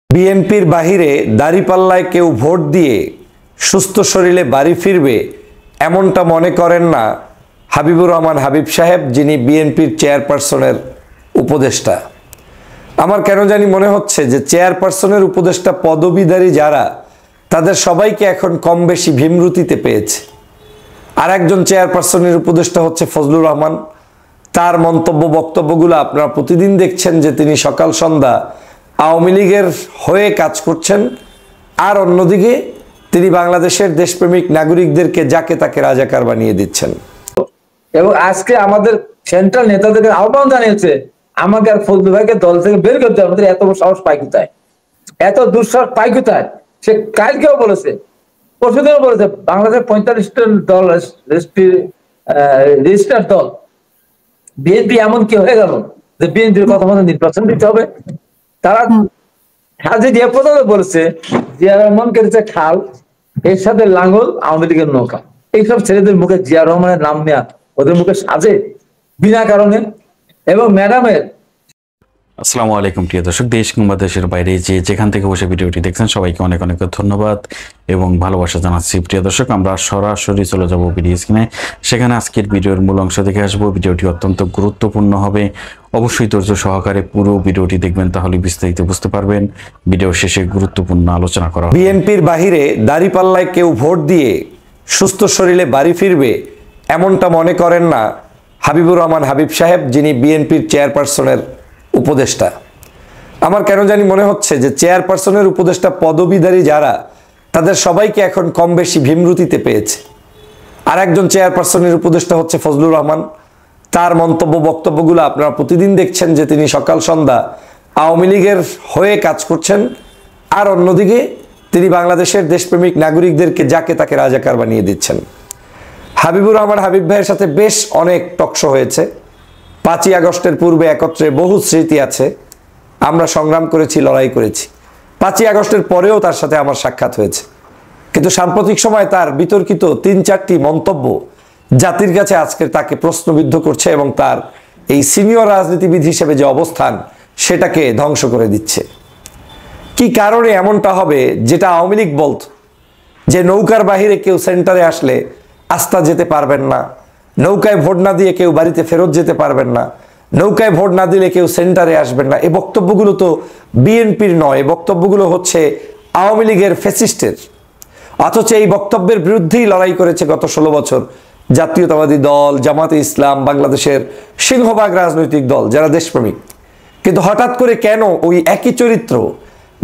বিএনপির বাহিরে দাঁড়িপাল্লায় কেউ ভোট দিয়ে সুস্থ শরীরে বাড়ি ফিরবে এমনটা মনে করেন না হাবিবুর রহমান হাবিব সাহেব, যিনি বিএনপির চেয়ারপারসনের উপদেষ্টা। আমার কেন জানি মনে হচ্ছে যে চেয়ারপারসনের উপদেষ্টা পদবীধারী যারা, তাদের সবাইকে এখন কম বেশি ভীমরুতিতে পেয়েছে। আর একজন চেয়ারপারসনের উপদেষ্টা হচ্ছে ফজলুর রহমান। তার মন্তব্য বক্তব্যগুলো আপনারা প্রতিদিন দেখছেন যে তিনি সকাল সন্ধ্যা আওয়ামী লীগের হয়ে কাজ করছেন, আর অন্যদিকে তিনি বাংলাদেশের দেশপ্রেমিক নাগরিকদেরকে যাকে তাকে রাজাকার বানিয়ে দিচ্ছেন। এবং আজকে আমাদের সেন্ট্রাল নেতাদেরকে আহ্বান জানিয়েছে আমাকে আর ফজলু ভাইকে দল থেকে বের করতে হবে। এত সাহস পাই কোথায়, এত দুঃসাহস পাই কোথায়? সে কালকেও বলেছে, পরশুদিনও বলেছে বাংলাদেশের 45টা দল রেজিস্টার দল, বিএনপি এমন কি হয়ে গেল যে বিএনপির কথা মতো নির্বাচন দিতে হবে। তারা হাজি দিয়ে প্রথমে বলেছে জিয়া রহমান কেটেছে খাল, এর সাথে লাঙ্গল আওয়ামী লীগের নৌকা। এইসব ছেলেদের মুখে জিয়া রহমানের নাম নেয়া ওদের মুখে সাজে বিনা কারণে। এবং ম্যাডামের আসসালামু আলাইকুম প্রিয় দর্শক, দেশ কিংবা দেশের বাইরে যেখান থেকে বসে ভিডিওটি দেখছেন সবাইকে অনেক অনেক ধন্যবাদ এবং ভালোবাসা জানাচ্ছি। প্রিয় দর্শক, আমরা সরাসরি চলে যাব ভিডিও স্ক্রিনে। সেখানে আজকের ভিডিওর মূল অংশ দেখে আসবো। ভিডিওটি অত্যন্ত গুরুত্বপূর্ণ হবে, অবশ্যই ধৈর্য সহকারে পুরো ভিডিওটি দেখবেন, তাহলে বিস্তারিত বুঝতে পারবেন। ভিডিও শেষে গুরুত্বপূর্ণ আলোচনা করা হবে। বিএনপির বাহিরে দাঁড়িপাল্লায় কেউ ভোট দিয়ে সুস্থ শরীরে বাড়ি ফিরবে এমনটা মনে করেন না হাবিবুর রহমান হাবিব সাহেব, যিনি বিএনপির চেয়ারপারসনের উপদেষ্টা। আমার কেন জানি মনে হচ্ছে যে চেয়ারপারসনের উপদেষ্টা পদবীধারী যারা, তাদের সবাইকে এখন কম বেশি ভীমরুতিতে পেয়েছে। আর একজন চেয়ারপারসনের উপদেষ্টা হচ্ছে ফজলুর রহমান। তার মন্তব্য বক্তব্যগুলো আপনারা প্রতিদিন দেখছেন যে তিনি সকাল সন্ধ্যা আওয়ামী লীগের হয়ে কাজ করছেন, আর অন্যদিকে তিনি বাংলাদেশের দেশপ্রেমিক নাগরিকদেরকে যাকে তাকে রাজাকার বানিয়ে দিচ্ছেন। হাবিবুর রহমান হাবিব ভাইয়ের সাথে বেশ অনেক টকশো হয়েছে। 5ই আগস্টের পূর্বে একত্রে বহু স্মৃতি আছে, আমরা সংগ্রাম করেছি, লড়াই করেছি। 5ই আগস্টের পরেও তার সাথে আমার সাক্ষাৎ হয়েছে, কিন্তু সাম্প্রতিক সময় তার বিতর্কিত 3-4টি মন্তব্য জাতির কাছে আজকে তাকে প্রশ্নবিদ্ধ করছে এবং তার এই সিনিয়র রাজনীতিবিদ হিসেবে যে অবস্থান, সেটাকে ধ্বংস করে দিচ্ছে। কি কারণে এমনটা হবে? যেটা আওয়ামী লীগ বলত যে নৌকার বাহিরে কেউ সেন্টারে আসলে আস্থা যেতে পারবেন না, নৌকায় ভোট না দিয়ে কেউ বাড়িতে ফেরত যেতে পারবেন না, নৌকায় ভোট না দিলে কেউ সেন্টারে আসবেন না। এই বক্তব্যগুলো তো বিএনপির নয়, এই বক্তব্যগুলো হচ্ছে আওয়ামী লীগের ফ্যাসিস্টের। অথচ এই বক্তব্যের বিরুদ্ধেই লড়াই করেছে গত 16 বছর জাতীয়তাবাদী দল, জামাতে ইসলাম, বাংলাদেশের সিংহভাগ রাজনৈতিক দল যারা দেশপ্রেমিক। কিন্তু হঠাৎ করে কেন ওই একই চরিত্র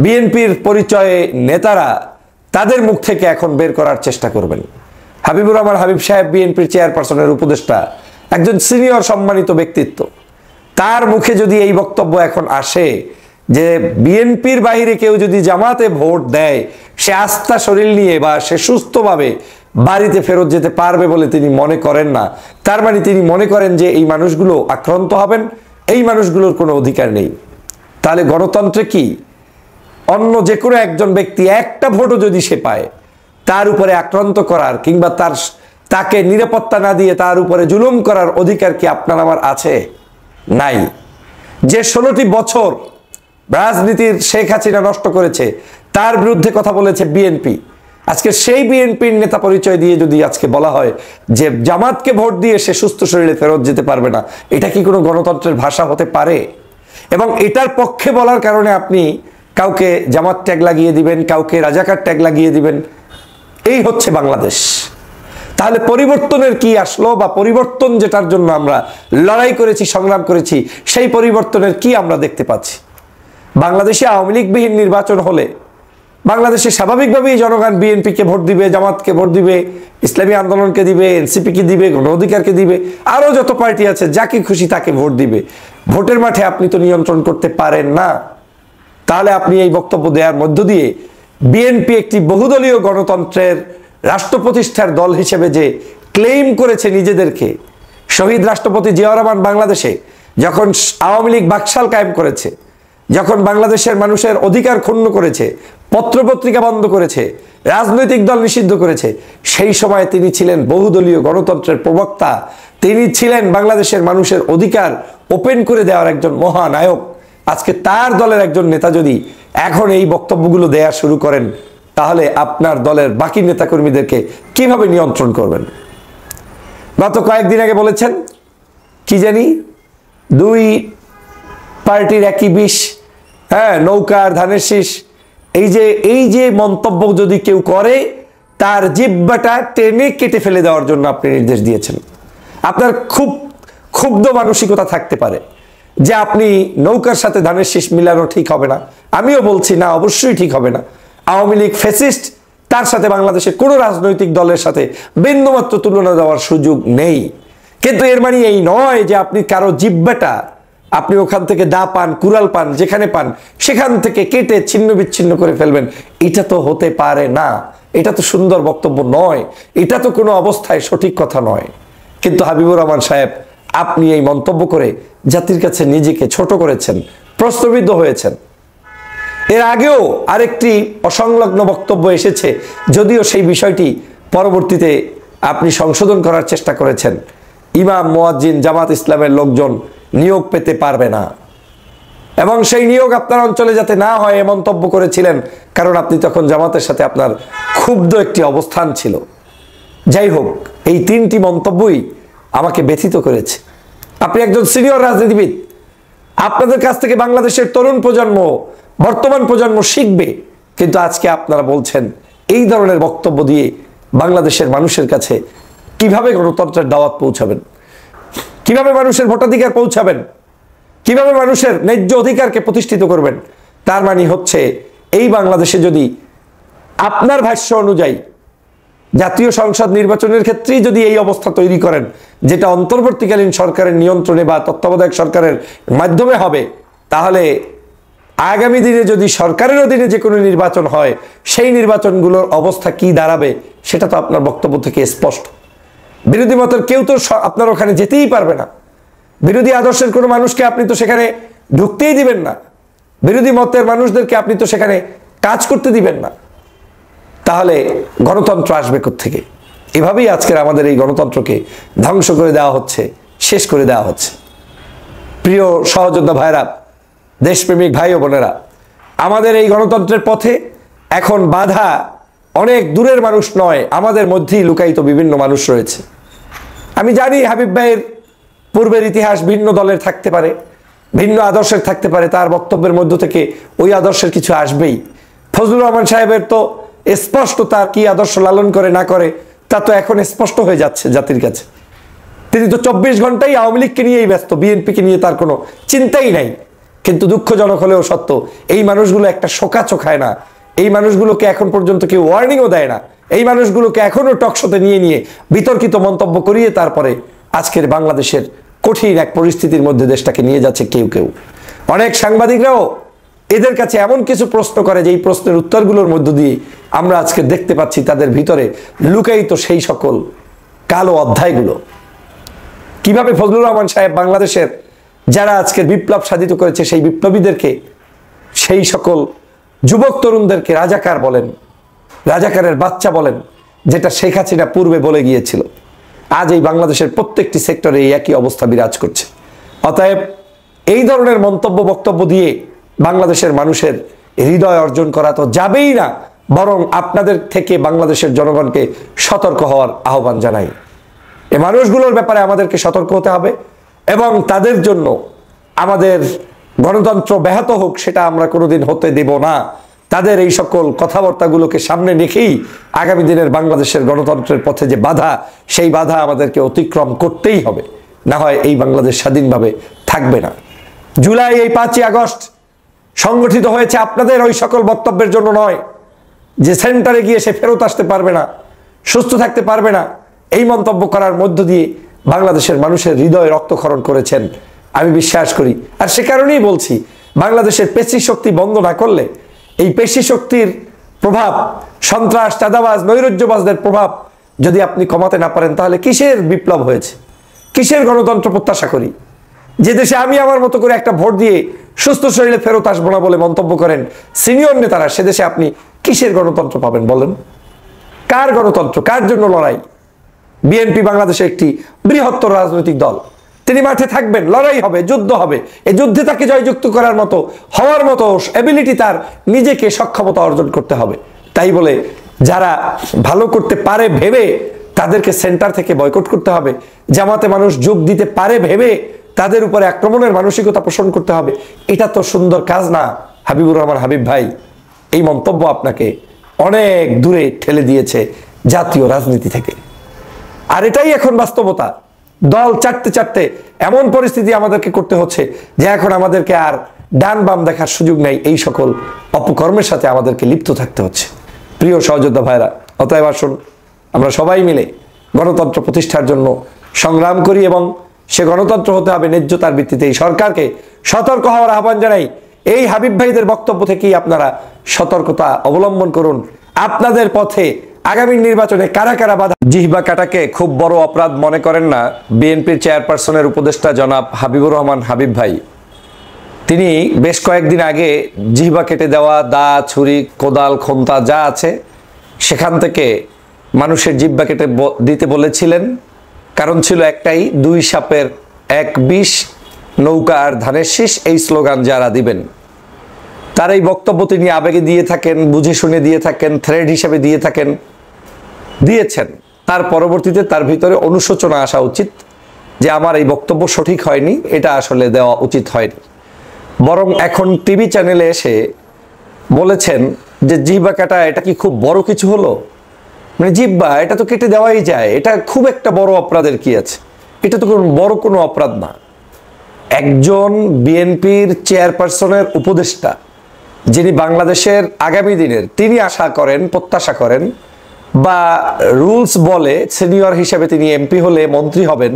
বিএনপির পরিচয়ে নেতারা তাদের মুখ থেকে এখন বের করার চেষ্টা করবেন? হাবিবুর রহমান হাবিব সাহেব বিএনপির চেয়ারপারসনের উপদেষ্টা, একজন সিনিয়র সম্মানিত ব্যক্তিত্ব। তার মুখে যদি এই বক্তব্য এখন আসে যে বিএনপির বাইরে কেউ যদি জামাতে ভোট দেয় সে আস্থা শরীর নিয়ে বা সে সুস্থভাবে বাড়িতে ফেরত যেতে পারবে বলে তিনি মনে করেন না, তার মানে তিনি মনে করেন যে এই মানুষগুলো আক্রান্ত হবেন, এই মানুষগুলোর কোনো অধিকার নেই। তাহলে গণতন্ত্রে কি অন্য যে কোনো একজন ব্যক্তি একটা ভোটও যদি সে পায়, তার উপরে আক্রান্ত করার কিংবা তাকে নিরাপত্তা না দিয়ে তার উপরে জুলুম করার অধিকার কি আপনার আমার আছে? নাই। যে 16টি বছর রাজনীতির শেখ হাসিনা নষ্ট করেছে, তার বিরুদ্ধে কথা বলেছে বিএনপি। আজকে সেই বিএনপির নেতা পরিচয় দিয়ে যদি আজকে বলা হয় যে জামাতকে ভোট দিয়ে সে সুস্থ শরীরে ফেরত যেতে পারবে না, এটা কি কোনো গণতন্ত্রের ভাষা হতে পারে? এবং এটার পক্ষে বলার কারণে আপনি কাউকে জামাত ট্যাগ লাগিয়ে দিবেন, কাউকে রাজাকার ট্যাগ লাগিয়ে দিবেন। এই হচ্ছে বাংলাদেশ। তাহলে পরিবর্তনের কি আসলো, বা পরিবর্তন যেটার জন্য আমরা লড়াই করেছি, সংগ্রাম করেছি, সেই পরিবর্তনের কি আমরা দেখতে পাচ্ছি? বাংলাদেশে আওয়ামী লীগবিহীন নির্বাচন হলে বাংলাদেশে স্বাভাবিকভাবেই জনগণ বিএনপিকে ভোট দিবে, জামাতকে ভোট দিবে, ইসলামী আন্দোলনকে দিবে, এনসিপিকে দিবে, গণ অধিকারকে দিবে, আরও যত পার্টি আছে যাকে খুশি তাকে ভোট দিবে। ভোটের মাঠে আপনি তো নিয়ন্ত্রণ করতে পারেন না। তাহলে আপনি এই বক্তব্য দেওয়ার মধ্য দিয়ে বিএনপি একটি বহুদলীয় গণতন্ত্রের রাষ্ট্র প্রতিষ্ঠার দল হিসেবে যে ক্লেইম করেছে নিজেদেরকে, শহীদ রাষ্ট্রপতি জিয়াউর রহমান বাংলাদেশে যখন আওয়ামী লীগ বাকশাল কায়েম করেছে, যখন বাংলাদেশের মানুষের অধিকার ক্ষুণ্ণ করেছে, পত্রপত্রিকা বন্ধ করেছে, রাজনৈতিক দল নিষিদ্ধ করেছে, সেই সময় তিনি ছিলেন বহুদলীয় গণতন্ত্রের প্রবক্তা। তিনি ছিলেন বাংলাদেশের মানুষের অধিকার ওপেন করে দেওয়ার একজন মহানায়ক। আজকে তার দলের একজন নেতা যদি এখন এই বক্তব্যগুলো দেয়া শুরু করেন, তাহলে আপনার দলের বাকি নেতাকর্মীদেরকে কিভাবে নিয়ন্ত্রণ করবেন? গত কয়েকদিন আগে বলেছেন কি জানি, দুই পার্টির একই বিষ, হ্যাঁ, নৌকার ধানের শীষ। এই যে মন্তব্য যদি কেউ করে, তার জিহ্বাটা টেনে কেটে ফেলে দেওয়ার জন্য আপনি নির্দেশ দিয়েছেন। আপনার খুব ক্ষুব্ধ মানসিকতা থাকতে পারে যে আপনি নৌকার সাথে ধানের শীষ মিলানো ঠিক হবে না। আমিও বলছি না, অবশ্যই ঠিক হবে না। আওয়ামী লীগ ফ্যাসিস্ট, তার সাথে বাংলাদেশের কোনো রাজনৈতিক দলের সাথে বিন্দুমাত্র তুলনা দেওয়ার সুযোগ নেই। কিন্তু এর মানে এই নয় যে আপনি কারো জিহ্বাটা, আপনি ওখান থেকে দা পান, কুড়াল পান, যেখানে পান সেখান থেকে কেটে ছিন্ন বিচ্ছিন্ন করে ফেলবেন। এটা তো হতে পারে না, এটা তো সুন্দর বক্তব্য নয়, এটা তো কোনো অবস্থায় সঠিক কথা নয়। কিন্তু হাবিবুর রহমান সাহেব, আপনি এই মন্তব্য করে জাতির কাছে নিজেকে ছোট করেছেন, প্রশ্নবিদ্ধ হয়েছেন। এর আগেও আরেকটি অসংলগ্ন বক্তব্য এসেছে, যদিও সেই বিষয়টি পরবর্তীতে আপনি সংশোধন করার চেষ্টা করেছেন। ইমাম, মুয়াজ্জিন, জামাত ইসলামের লোকজন নিয়োগ পেতে পারবে না, এবং সেই নিয়োগ আপনার অঞ্চলে যাতে না হয় এ মন্তব্য করেছিলেন, কারণ আপনি তখন জামাতের সাথে আপনার ক্ষুব্ধ একটি অবস্থান ছিল। যাই হোক, এই তিনটি মন্তব্যই আমাকে ব্যথিত করেছে। আপনি একজন সিনিয়র রাজনীতিবিদ, আপনাদের কাছ থেকে বাংলাদেশের তরুণ প্রজন্ম, বর্তমান প্রজন্ম শিখবে, কিন্তু আজকে আপনারা বলছেন এই ধরনের বক্তব্য দিয়ে বাংলাদেশের মানুষের কাছে কিভাবে গণতন্ত্রের দাওয়াত পৌঁছাবেন, কিভাবে মানুষের ভোটাধিকার পৌঁছাবেন, কিভাবে মানুষের ন্যায্য অধিকারকে প্রতিষ্ঠিত করবেন। তার মানে হচ্ছে এই বাংলাদেশে যদি আপনার ভাষ্য অনুযায়ী জাতীয় সংসদ নির্বাচনের ক্ষেত্রেই যদি এই অবস্থা তৈরি করেন, যেটা অন্তর্বর্তীকালীন সরকারের নিয়ন্ত্রণে বা তত্ত্বাবধায়ক সরকারের মাধ্যমে হবে, তাহলে আগামী দিনে যদি সরকারের অধীনে যে কোনো নির্বাচন হয়, সেই নির্বাচনগুলোর অবস্থা কি দাঁড়াবে সেটা তো আপনার বক্তব্য থেকে স্পষ্ট। বিরোধী মতের কেউ তো আপনার ওখানে যেতেই পারবে না। বিরোধী আদর্শের কোনো মানুষকে আপনি তো সেখানে ঢুকতেই দিবেন না, বিরোধী মতের মানুষদেরকে আপনি তো সেখানে কাজ করতে দিবেন না। তাহলে গণতন্ত্র আসবে কোত্থেকে? এভাবেই আজকের আমাদের এই গণতন্ত্রকে ধ্বংস করে দেওয়া হচ্ছে, শেষ করে দেওয়া হচ্ছে। প্রিয় সহযোদ্ধা ভাইরা, দেশপ্রেমিক ভাই ও বোনেরা, আমাদের এই গণতন্ত্রের পথে এখন বাধা অনেক দূরের মানুষ নয়, আমাদের মধ্যেই লুকায়িত বিভিন্ন মানুষ রয়েছে। আমি জানি হাবিব ভাইয়ের পূর্বের ইতিহাস ভিন্ন দলের থাকতে পারে, ভিন্ন আদর্শের থাকতে পারে, তার বক্তব্যের মধ্য থেকে ওই আদর্শের কিছু আসবেই। ফজলুর রহমান সাহেবের তো স্পষ্ট তার কি আদর্শ লালন করে না করে তা তো এখন স্পষ্ট হয়ে যাচ্ছে জাতির কাছে। তিনি তো 24 ঘন্টাই আওয়ামী লীগকে নিয়েই ব্যস্ত, বিএনপিকে নিয়ে তার কোনো চিন্তাই নাই। কিন্তু দুঃখজনক হলেও সত্য, এই মানুষগুলো একটা শোকা চোখায় না, এই মানুষগুলোকে এখন পর্যন্ত কেউ ওয়ার্নিংও দেয় না, এই মানুষগুলোকে এখনো টকশোতে নিয়ে নিয়ে বিতর্কিত মন্তব্য করিয়ে তারপরে আজকের বাংলাদেশের কঠিন এক পরিস্থিতির মধ্যে দেশটাকে নিয়ে যাচ্ছে কেউ কেউ। অনেক সাংবাদিকরাও এদের কাছে এমন কিছু প্রশ্ন করে যে এই প্রশ্নের উত্তরগুলোর মধ্য দিয়ে আমরা আজকে দেখতে পাচ্ছি তাদের ভিতরে লুকায়িত সেই সকল কালো অধ্যায়গুলো। কিভাবে ফজলুর রহমান সাহেব বাংলাদেশের যারা আজকের বিপ্লব সাধিত করেছে সেই বিপ্লবীদেরকে, সেই সকল যুবক তরুণদেরকে রাজাকার বলেন, রাজাকারের বাচ্চা বলেন, যেটা শেখ হাসিনা পূর্বে বলে গিয়েছিল। আজ এই বাংলাদেশের প্রত্যেকটি সেক্টরে এই একই অবস্থা বিরাজ করছে। অতএব এই ধরনের মন্তব্য বক্তব্য দিয়ে বাংলাদেশের মানুষের হৃদয় অর্জন করা তো যাবেই না, বরং আপনাদের থেকে বাংলাদেশের জনগণকে সতর্ক হওয়ার আহ্বান জানাই। এই মানুষগুলোর ব্যাপারে আমাদেরকে সতর্ক হতে হবে, এবং তাদের জন্য আমাদের গণতন্ত্র ব্যাহত হোক সেটা আমরা কোনোদিন হতে দেব না। তাদের এই সকল কথাবার্তাগুলোকে সামনে রেখেই আগামী দিনের বাংলাদেশের গণতন্ত্রের পথে যে বাধা, সেই বাধা আমাদেরকে অতিক্রম করতেই হবে, না হয় এই বাংলাদেশ স্বাধীনভাবে থাকবে না। জুলাই এই 5ই আগস্ট সংগঠিত হয়েছে আপনাদের ওই সকল বক্তব্যের জন্য নয়, যে সেন্টারে গিয়ে সে ফেরত আসতে পারবে না, সুস্থ থাকতে পারবে না, এই মন্তব্য করার মধ্য দিয়ে বাংলাদেশের মানুষের হৃদয়ে রক্তক্ষরণ করেছেন আমি বিশ্বাস করি। আর সে কারণেই বলছি, বাংলাদেশের পেশি শক্তি বন্ধ না করলে, এই পেশি শক্তির প্রভাব, সন্ত্রাস, চাঁদাবাজ, নৈরাজ্যবাজদের প্রভাব যদি আপনি কমাতে না পারেন, তাহলে কিসের বিপ্লব হয়েছে, কিসের গণতন্ত্র প্রত্যাশা করি? যে দেশে আমি আমার মতো করে একটা ভোট দিয়ে সুস্থ শরীরে ফেরত আসবো না বলে মন্তব্য করেন সিনিয়র নেতারা, সে দেশে আপনি কিসের গণতন্ত্র পাবেন বলেন? কার গণতন্ত্র, কার জন্য লড়াই? বিএনপি বাংলাদেশে একটি বৃহত্তর রাজনৈতিক দল, তিনি মাঠে থাকবেন, লড়াই হবে, যুদ্ধ হবে। এই যুদ্ধে তাকে জয়যুক্ত করার মতো, হওয়ার মতো এবিলিটি তার নিজেকে সক্ষমতা অর্জন করতে হবে। তাই বলে যারা ভালো করতে পারে ভেবে তাদেরকে সেন্টার থেকে বয়কট করতে হবে, জামাতে মানুষ যোগ দিতে পারে ভেবে তাদের উপরে আক্রমণের মানসিকতা পোষণ করতে হবে, এটা তো সুন্দর কাজ না হাবিবুর রহমান হাবিব ভাই। এই মন্তব্য আপনাকে অনেক দূরে ঠেলে দিয়েছে জাতীয় রাজনীতি থেকে। আর এটাই এখন বাস্তবতা। দল চাটতে চাটতে এমন পরিস্থিতি আমাদেরকে করতে হচ্ছে যে এখন আমাদেরকে আর ডান বাম দেখার সুযোগ নেই, এই সকল অপকর্মের সাথে আমাদেরকে লিপ্ত থাকতে হচ্ছে। প্রিয় সহযোদ্ধা ভাইরা, অতএব আসুন আমরা সবাই মিলে গণতন্ত্র প্রতিষ্ঠার জন্য সংগ্রাম করি এবং সে গণতন্ত্র হতে হবে ন্যায্যতার ভিত্তিতে। এই সরকারকে সতর্ক হওয়ার আহ্বান জানাই। এই হাবিব ভাইদের বক্তব্য থেকেই আপনারা সতর্কতা অবলম্বন করুন। আপনাদের পথে আগামী নির্বাচনে কারা কারা বাধা। জিহবা কাটাকে খুব বড় অপরাধ মনে করেন না বিএনপির চেয়ারপারসনের উপদেষ্টা জনাব হাবিবুর রহমান হাবিব ভাই। তিনি বেশ কয়েকদিন আগে জিহবা কেটে দেওয়া, দা, ছুরি, কোদাল, খোন্তা যা আছে সেখান থেকে মানুষের জিহ্বা কেটে দিতে বলেছিলেন। কারণ ছিল একটাই, 2 সাপের 1 বিষ, নৌকা আর ধানের শীষ, এই স্লোগান যারা দিবেন তার এই বক্তব্য তিনি আবেগে দিয়ে থাকেন, বুঝে শুনে দিয়ে থাকেন, থ্রেড হিসেবে দিয়ে থাকেন, দিয়েছেন। তার পরবর্তীতে তার ভিতরে অনুশোচনা আসা উচিত যে আমার এই বক্তব্য সঠিক হয়নি, এটা আসলে দেওয়া উচিত হয়নি। বরং এখন টিভি চ্যানেলে এসে বলেছেন যে জিহ্বা কাটা এটা কি খুব বড় কিছু হলো? মানে জিহ্বা এটা তো কেটে দেওয়াই যায়, এটা খুব একটা বড় অপরাধের কি আছে? এটা তো বড় কোনো অপরাধ না। একজন বিএনপির চেয়ারপারসনের উপদেষ্টা, যিনি বাংলাদেশের আগামী দিনের তিনি আশা করেন, প্রত্যাশা করেন, বা রুলস বলে সিনিয়র হিসেবে তিনি এমপি হলে মন্ত্রী হবেন,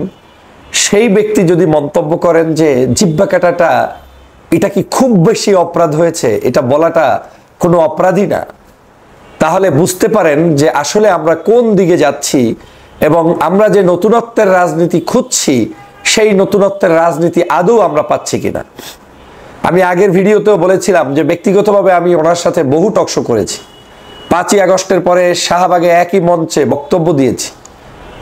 সেই ব্যক্তি যদি মন্তব্য করেন যে জিহ্বা কাটাটা এটা কি খুব বেশি অপরাধ হয়েছে, এটা বলাটা কোনো অপরাধী না, তাহলে বুঝতে পারেন যে আসলে আমরা কোন দিকে যাচ্ছি এবং আমরা যে নতুনত্বের রাজনীতি খুঁজছি সেই নতুনত্বের রাজনীতি আদৌ আমরা পাচ্ছি কিনা। আমি আগের ভিডিওতেও বলেছিলাম যে ব্যক্তিগতভাবে আমি ওনার সাথে বহু টকশো করেছি। 5ই আগস্টের পরে শাহবাগে একই মঞ্চে বক্তব্য দিয়েছি।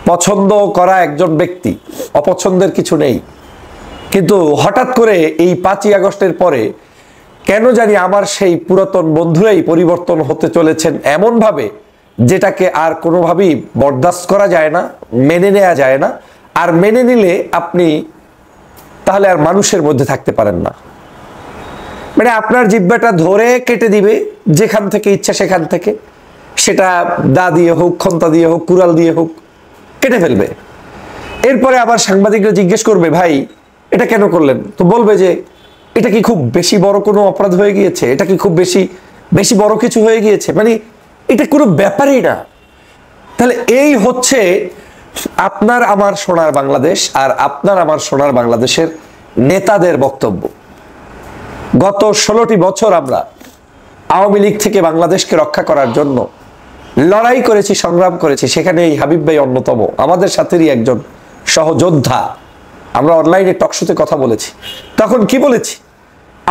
পছন্দ করা একজন ব্যক্তি, অপছন্দের কিছু নেই। কিন্তু হঠাৎ করে এই 5ই আগস্টের পরে কেন জানি আমার সেই পুরাতন বন্ধুরাই পরিবর্তন হতে চলেছেন এমনভাবে যেটাকে আর কোনোভাবেই বরদাস্ত করা যায় না, মেনে নেওয়া যায় না। আর মেনে নিলে আপনি তাহলে আর মানুষের মধ্যে থাকতে পারেন না। মানে আপনার জিহ্বাটা ধরে কেটে দিবে যেখান থেকে ইচ্ছা সেখান থেকে, সেটা দা দিয়ে হোক, খন্তা দিয়ে হোক, কুড়াল দিয়ে হোক, কেটে ফেলবে। এরপরে আবার সাংবাদিকরা জিজ্ঞেস করবে ভাই এটা কেন করলেন, তো বলবে যে এটা কি খুব বেশি বড় কোনো অপরাধ হয়ে গিয়েছে, এটা কি খুব বেশি বড় কিছু হয়ে গিয়েছে, মানে এটা কোনো ব্যাপারই না। তাহলে এই হচ্ছে আপনার আমার সোনার বাংলাদেশ আর আপনার আমার সোনার বাংলাদেশের নেতাদের বক্তব্য। গত 16টি বছর আমরা আওয়ামী লীগ থেকে বাংলাদেশকে রক্ষা করার জন্য লড়াই করেছি, সংগ্রাম করেছি। সেখানে এই হাবিব ভাই অন্যতম, আমাদের সাথেরই একজন সহযোদ্ধা। আমরা অনলাইনে টকশোতে কথা বলেছি, তখন কি বলেছি?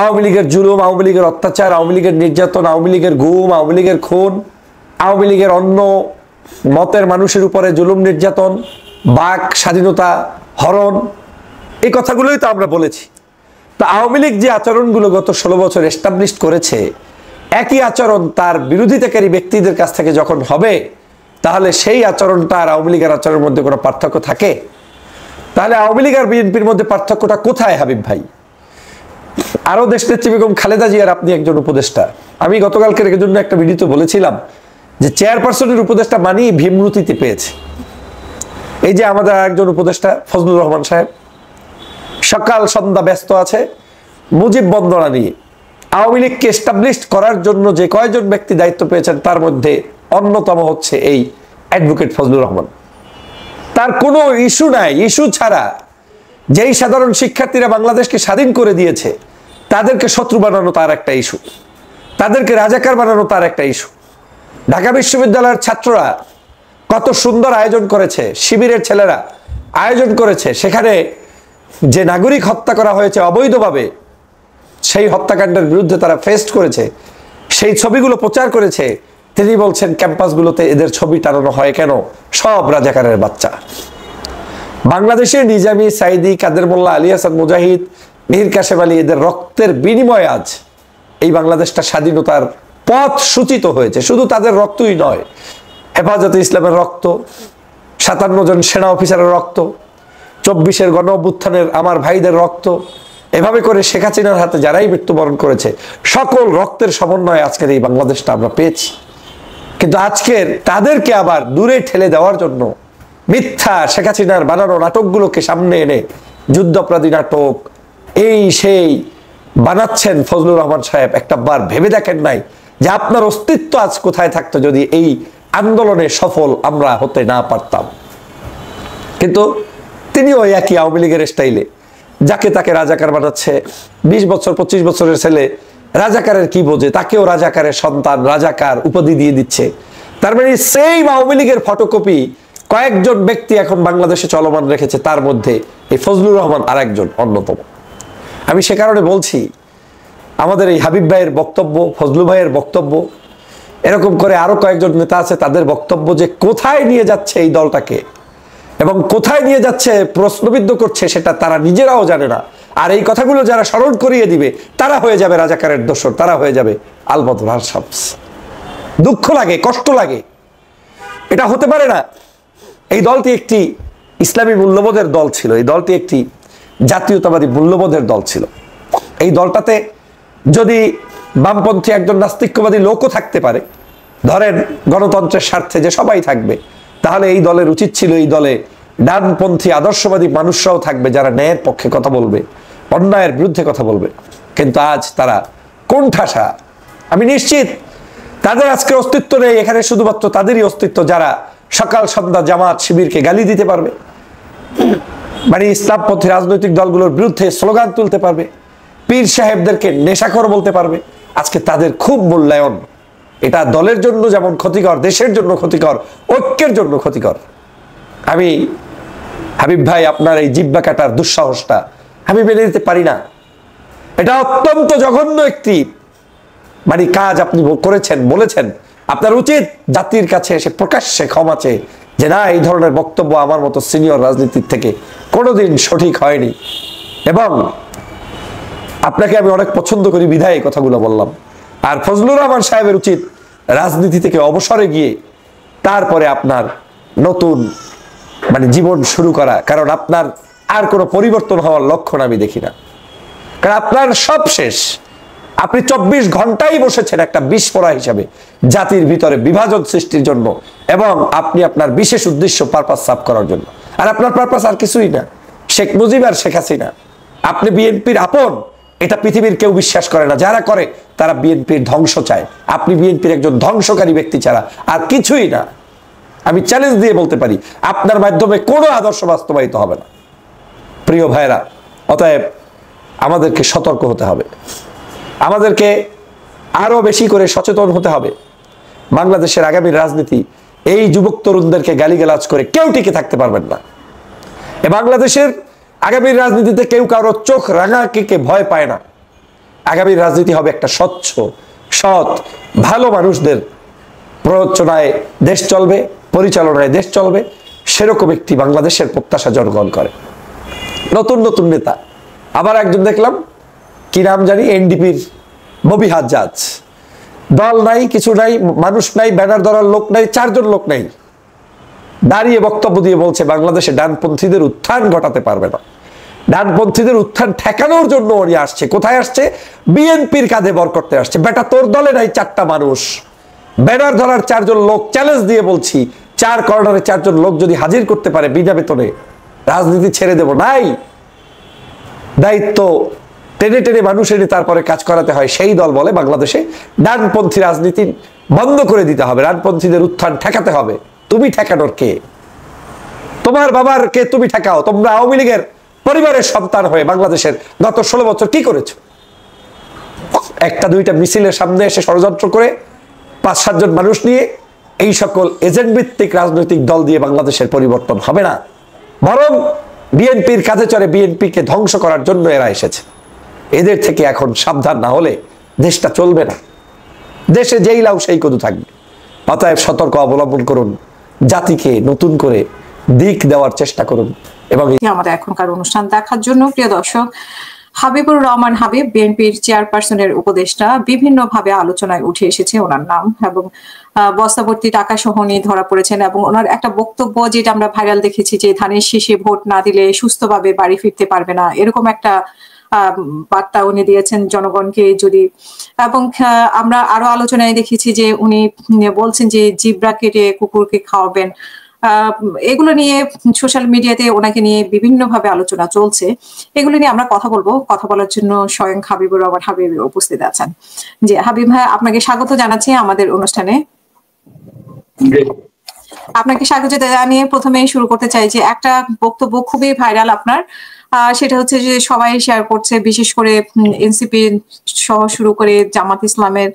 আওয়ামী লীগের জুলুম, আওয়ামী লীগের অত্যাচার, আওয়ামী লীগের নির্যাতন, আওয়ামী লীগের গুম, আওয়ামী লীগের খুন, আওয়ামী লীগের অন্য মতের মানুষের উপরে জুলুম নির্যাতন, বাক স্বাধীনতা হরণ, এই কথাগুলোই তো আমরা বলেছি। তো আওয়ামী লীগ যে আচরণগুলো গত 16 বছর এস্টাবলিশ করেছে, একই আচরণ তার বিরোধিতাকারী ব্যক্তিদের কাছ থেকে যখন হবে, তাহলে সেই আচরণটা আর আওয়ামী লীগের আচরণের মধ্যে কোনো পার্থক্য থাকে? তাহলে আওয়ামী লীগ আর বিএনপির মধ্যে পার্থক্যটা কোথায় হাবিব ভাই? আরো দেশনেত্রী বেগম খালেদা জিয়ার আপনি একজন উপদেষ্টা। আমি গতকালকের জন্য একটা ভিডিওতে বলেছিলাম যে চেয়ারপারসনের উপদেষ্টা মানেই ভীমরুতিতে পেয়েছে। এই যে আমাদের একজন উপদেষ্টা ফজলুর রহমান সাহেব সকাল সন্ধ্যা ব্যস্ত আছে মুজিব বন্দনা নিয়ে। আওয়ামী লীগকে এস্টাবলিশ করার জন্য যে কয়জন ব্যক্তি দায়িত্ব পেয়েছেন তার মধ্যে অন্যতম হচ্ছে এই অ্যাডভোকেট ফজলুর রহমান। তার কোনো ইস্যু নাই, ইস্যু ছাড়া যেই সাধারণ শিক্ষার্থীরা বাংলাদেশকে স্বাধীন করে দিয়েছে তাদেরকে শত্রু বানানো তার একটা ইস্যু, তাদেরকে রাজাকার বানানো তার একটা ইস্যু। ঢাকা বিশ্ববিদ্যালয়ের ছাত্ররা কত সুন্দর আয়োজন করেছে, শিবিরের ছেলেরা আয়োজন করেছে, সেখানে যে নাগরিক হত্যা করা হয়েছে অবৈধভাবে, সেই হত্যাকাণ্ডের বিরুদ্ধে তারা ফেস্ট করেছে, সেই ছবিগুলো প্রচার করেছে। তিনি বলছেন ক্যাম্পাসগুলোতে এদের ছবি টানানো হয় কেন? সব রাজাকারের বাচ্চা। বাংলাদেশের নিজামী, সাইদি, কাদের মোল্লা, আলী হাসান মুজাহিদ, মীর কাসেম আলী, এদের রক্তের বিনিময়ে আজ এই বাংলাদেশটা স্বাধীনতার পথ সূচিত হয়েছে। শুধু তাদের রক্তই নয়, হেফাজতে ইসলামের রক্ত, 57 জন সেনা অফিসারের রক্ত, 24-এর গণ অভ্যুত্থানের আমার ভাইদের রক্ত, এভাবে করে শেখ হাসিনার হাতে যারাই মৃত্যুবরণ করেছে সকল রক্তের সমন্বয়ে আজকের এই বাংলাদেশটা আমরা পেয়েছি। কিন্তু আজকের তাদেরকে আবার দূরে ঠেলে দেওয়ার জন্য মিথ্যা শেখ হাসিনার বানানো নাটকগুলোকে সামনে এনে যুদ্ধাপরাধী নাটক এই সেই বানাচ্ছেন ফজলুর রহমান সাহেব। একটা বার ভেবে দেখেন নাই যে আপনার অস্তিত্ব আজ কোথায় থাকতো যদি এই আন্দোলনে সফল আমরা হতে না পারতাম। কিন্তু তিনি ওই একই আওয়ামী লীগের স্টাইলে যাকে তাকে রাজাকার বানাচ্ছে। 20 বছর 25 বছরের ছেলে রাজাকারের কি বোঝে, তাকেও রাজাকারের সন্তান, রাজাকার উপাধি দিয়ে দিচ্ছে। তার মানে সেই আওয়ামী লীগের ফটোকপি কয়েকজন ব্যক্তি এখন বাংলাদেশে চলমান রেখেছে, তার মধ্যে এই ফজলুর রহমান আর একজন অন্যতম। আমি সে কারণে বলছি, আমাদের এই হাবিব ভাইয়ের বক্তব্য, ফজলু ভাইয়ের বক্তব্য, এরকম করে আরো কয়েকজন নেতা আছে তাদের বক্তব্য যে কোথায় নিয়ে যাচ্ছে এই দলটাকে এবং কোথায় নিয়ে যাচ্ছে প্রশ্নবিদ্ধ করছে সেটা তারা নিজেরাও জানে না। আর এই কথাগুলো যারা স্মরণ করিয়ে দিবে তারা হয়ে যাবে রাজাকারের দোসর, তারা হয়ে যাবে আলবদর আল শামস। দুঃখ লাগে, কষ্ট লাগে, এটা হতে পারে না। এই দলটি একটি ইসলামী মূল্যবোধের দল ছিল, এই দলটি একটি জাতীয়তাবাদী মূল্যবোধের দল ছিল। এই দলটাতে যদি বামপন্থী একজন নাস্তিক্যবাদী লোকও থাকতে পারে, ধরেন গণতন্ত্রের স্বার্থে যে সবাই থাকবে, তাহলে এই দলের উচিত ছিল এই দলে ডানপন্থী আদর্শবাদী মানুষরাও থাকবে যারা ন্যায়ের পক্ষে কথা বলবে, অন্যায়ের বিরুদ্ধে কথা বলবে। কিন্তু আজ তারা কোণঠাসা। আমি নিশ্চিত তাদের আজকে অস্তিত্ব নেই। এখানে শুধুমাত্র তাদেরই অস্তিত্ব যারা সকাল সন্ধ্যা জামাত শিবিরকে গালি দিতে পারবে, মানে ইসলামপন্থী রাজনৈতিক দলগুলোর বিরুদ্ধে স্লোগান তুলতে পারবে, পীর সাহেবদেরকে নেশাখোর বলতে পারবে। আজকে তাদের খুব মূল্যায়ন। এটা দলের জন্য যেমন ক্ষতিকর, দেশের জন্য ক্ষতিকর, ঐক্যের জন্য ক্ষতিকর। আমি হাবিব ভাই আপনার এই জিহ্বা কাটার দুঃসাহসটা আমি মেনে নিতে পারি না। এটা অত্যন্ত জঘন্য একটি মানে কাজ আপনি করেছেন, বলেছেন। আপনার উচিত জাতির কাছে এসে প্রকাশ্যে ক্ষমা চেয়ে যে না, এই ধরনের বক্তব্য আমার মতো সিনিয়র রাজনীতির থেকে কোনোদিন সঠিক হয়নি। এবং আপনাকে আমি অনেক পছন্দ করি বিধায় এই কথাগুলো বললাম। আর ফজলুর রহমান সাহেবের উচিত রাজনীতি থেকে অবসরে গিয়ে তারপরে আপনার নতুন মানে জীবন শুরু করা, কারণ আপনার আর কোনো পরিবর্তন হওয়ার লক্ষণ আমি দেখি না। কারণ আপনার সব শেষ। আপনি 24 ঘন্টাই বসেছেন একটা বিস্ফোরা হিসাবে জাতির ভিতরে বিভাজন সৃষ্টির জন্য, এবং আপনি আপনার বিশেষ উদ্দেশ্য পারপাস সাফ করার জন্য। আর আপনার পারপাস আর কিছুই না, শেখ মুজিব আর শেখ হাসিনা। আপনি বিএনপির আপন, এটা পৃথিবীর কেউ বিশ্বাস করে না। যারা করে তারা বিএনপির ধ্বংস চায়। আপনি বিএনপির একজন ধ্বংসকারী ব্যক্তি ছাড়া আর কিছুই না। আমি চ্যালেঞ্জ দিয়ে বলতে পারি আপনার মাধ্যমে কোনো আদর্শ বাস্তবায়িত হবে না। প্রিয় ভাইরা, অতএব আমাদেরকে সতর্ক হতে হবে, আমাদেরকে আরো বেশি করে সচেতন হতে হবে। বাংলাদেশের আগামী রাজনীতি এই যুবক তরুণদেরকে গালিগালাজ করে কেউ টিকে থাকতে পারবেন না। এ বাংলাদেশের আগামীর রাজনীতিতে কেউ কারো চোখ রাঙাকে ভয় পায় না। আগামীর রাজনীতি হবে একটা স্বচ্ছ, সৎ, ভালো মানুষদের প্ররোচনায় দেশ চলবে, পরিচালনায় দেশ চলবে। সেরকম একটি বাংলাদেশের প্রত্যাশা জনগণ করে। নতুন নতুন নেতা, আবার একজন দেখলাম, কি নাম জানি, এনডিপির ববি হাজ্জাজ। দল নাই, কিছু নাই, মানুষ নাই, ব্যানার ধরার লোক নাই, 4 জন লোক নাই, দাঁড়িয়ে বক্তব্য দিয়ে বলছে বাংলাদেশে ডানপন্থীদের উত্থান ঘটাতে পারবে না। ডানপন্থীদের উত্থান ঠেকানোর জন্য উনি আসছে। কোথায় আসছে? বিএনপির কাঁধে ভর করতে আসছে। বেটা, তোর দলে নাই 4টা মানুষ, ব্যানার ধরার 4 জন লোক, চ্যালেঞ্জ দিয়ে বলছি 4 কর্নারে 4 জন লোক যদি হাজির করতে পারে বিনা বেতনে, রাজনীতি ছেড়ে দেব। নাই, দায়িত্ব টেনে টেনে মানুষ এনে তারপরে কাজ করাতে হয়। সেই দল বলে বাংলাদেশে ডানপন্থী রাজনীতি বন্ধ করে দিতে হবে, ডানপন্থীদের উত্থান ঠেকাতে হবে। তুমি ঠেকানোর কে? তোমার বাবার কে তুমি ঠেকাও? তোমরা আওয়ামী লীগের পরিবারের সন্তান হয়ে বাংলাদেশের গত 16 বছর কি করেছো? একটা দুইটা মিছিলের সামনে এসে ষড়যন্ত্র করে 5-7 জন মানুষ নিয়ে এই সকল এজেন্ট ভিত্তিক রাজনৈতিক দল দিয়ে বাংলাদেশের পরিবর্তন হবে না। বরং বিএনপির কাঁধে চড়ে বিএনপিকে ধ্বংস করার জন্য এরা এসেছে। এদের থেকে এখন সাবধান না হলে দেশটা চলবে না। দেশে যেই লাউ সেই কদু থাকবে। অতএব সতর্ক অবলম্বন করুন, জাতিকে নতুন করে দিক দেওয়ার চেষ্টা করুন। এবং আমাদের এখনকার অনুষ্ঠান দেখার জন্য প্রিয় দর্শক, হাবিবুর রহমান হাবিব বিএনপির চেয়ারপারসনের উপদেষ্টা, বিভিন্নভাবে আলোচনায় উঠে এসেছে ওনার নাম এবং বস্তাভর্তি টাকা সহ নিয়ে ধরা পড়েছেন। এবং ওনার একটা বক্তব্য যেটা আমরা ভাইরাল দেখেছি যে ধানের শীষে ভোট না দিলে সুস্থভাবে বাড়ি ফিরতে পারবে না, এরকম একটা বার্তা উনি দিয়েছেন জনগণকে। যদি এবং আমরা আরো আলোচনায় দেখেছি যে উনি বলছেন যে জিব্রা কেটে কুকুরকে খাওয়াবেন। এগুলো নিয়ে সোশ্যাল মিডিয়াতে ওনাকে নিয়ে বিভিন্নভাবে আলোচনা চলছে। এগুলো নিয়ে আমরা কথা বলবো। কথা বলার জন্য স্বয়ং হাবিবুর রহমান হাবিব উপস্থিত আছেন। যে হাবিব ভাই, আপনাকে স্বাগত জানাচ্ছি আমাদের অনুষ্ঠানে। আপনাকে স্বাগত জানিয়ে প্রথমে শুরু করতে চাই যে একটা বক্তব্য খুবই ভাইরাল আপনার, সেটা হচ্ছে যে সবাই শেয়ার করছে, বিশেষ করে এনসিপি সহ শুরু করে জামাত ইসলামের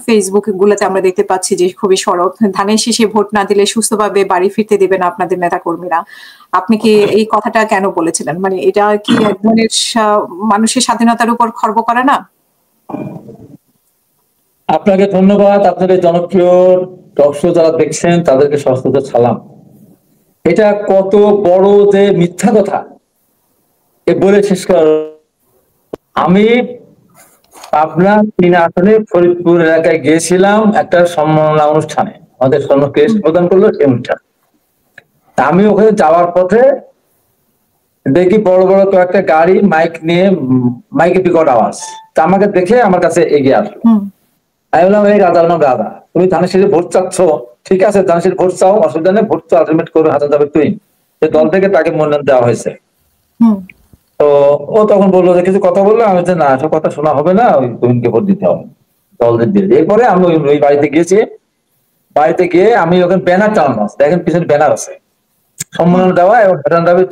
ফেসবুক গুলোতে আমরা দেখতে পাচ্ছি যে খুবই সরব, ধানের শীষে ভোট না দিলে সুস্থভাবে বাড়ি ফিরতে দেবে না আপনাদের নেতা কর্মীরা। আপনি কি এই কথাটা কেন বলেছিলেন? মানে এটা কি এক ধরনের মানুষের স্বাধীনতার উপর খর্ব করে না? আপনাকে ধন্যবাদ। আপনাদের জনপ্রিয় টক শো যারা দেখছেন তাদেরকে সশস্ত্র সালাম। এটা কত বড় যে মিথ্যা কথা এ বলে শেষ করার। আমি পাবনা 3 আসনে ফরিদপুর এলাকায় গিয়েছিলাম একটা সম্মাননা অনুষ্ঠানে, আমাদের সর্বশ্রেষ্ঠ প্রদান করলো সেই অনুষ্ঠান। আমি ওখানে যাওয়ার পথে দেখি বড় বড় কয়েকটা গাড়ি মাইক নিয়ে, মাইকে বিকট আওয়াজ, তা আমাকে দেখে আমার কাছে এগিয়ে আসলো। আমি বললাম, এই রাজা নাম রাজা, তুমি ধানের শীষে ভোট চাচ্ছ, ঠিক আছে ধানের শীষে ভোট চাও, অসুবিধা নেই, ভোট তো আলটিমেট করে হাতে যাবে তুই। সে দল থেকে তাকে মনোনয়ন দেওয়া হয়েছে। তো ও তখন বললো যে কিছু কথা বললো, আমি না সব কথা শোনা হবে না, ওই তুহিনকে ভোট দিতে হবে, দলদের দিয়ে। এরপরে আমি ওই বাড়িতে গিয়েছি। বাড়িতে গিয়ে আমি ওখানে ব্যানার টানানো আছে, দেখেন পিছনে ব্যানার আছে, সম্মান দেওয়া এবং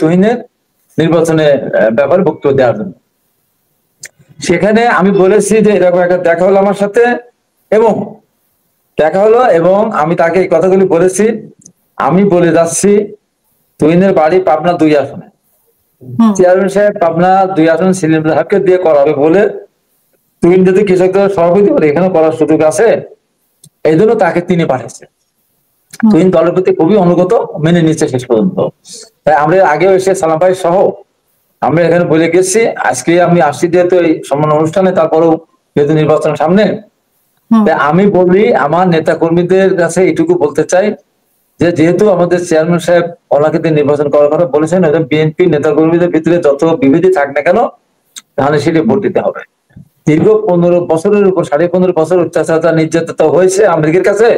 তুহিনের নির্বাচনের ব্যাপারে বক্তব্য দেওয়ার জন্য। সেখানে আমি বলেছি যে এরকম একটা দেখা হলো আমার সাথে, এবং দেখা হলো এবং আমি তাকে এই কথাগুলি বলেছি। আমি বলে যাচ্ছি তুহিনের বাড়ি পাবনা 2 আসনে, চেয়ারম্যান সাহেব পাবনা 2 আসনে সেলিম সাহেবকে দিয়ে করাবে বলে, তুহিন যদি কৃষক দলের সভাপতি বলে এখানে করার সুযোগ আছে, এই জন্য তাকে তিনি পাঠিয়েছে। তুহিন দলের প্রতি খুবই অনুগত, মেনে নিচ্ছে শেষ পর্যন্ত। তাই আমরা আগেও এসে সালাম ভাই সহ আমরা এখানে বলে গেছি, আজকে আমি আসছি যেহেতু এই সম্মান অনুষ্ঠানে, তারপরেও যেহেতু নির্বাচন সামনে, আমি বলি আমার নেতা কর্মীদের কাছে এইটুকু বলতে চাই যে যেহেতু আমাদের চেয়ারম্যান সাহেব ওনাকে দিয়ে নির্বাচন করার কথা বলেছেন, বিএনপি নেতা কর্মীদের ভিতরে যত বিভেদি থাক না কেন ধানের শীষে ভোট দিতে হবে। দীর্ঘ 15 বছরের উপর 15.5 বছর অত্যাচার নির্যাতন হয়েছে আমেরিকার কাছে।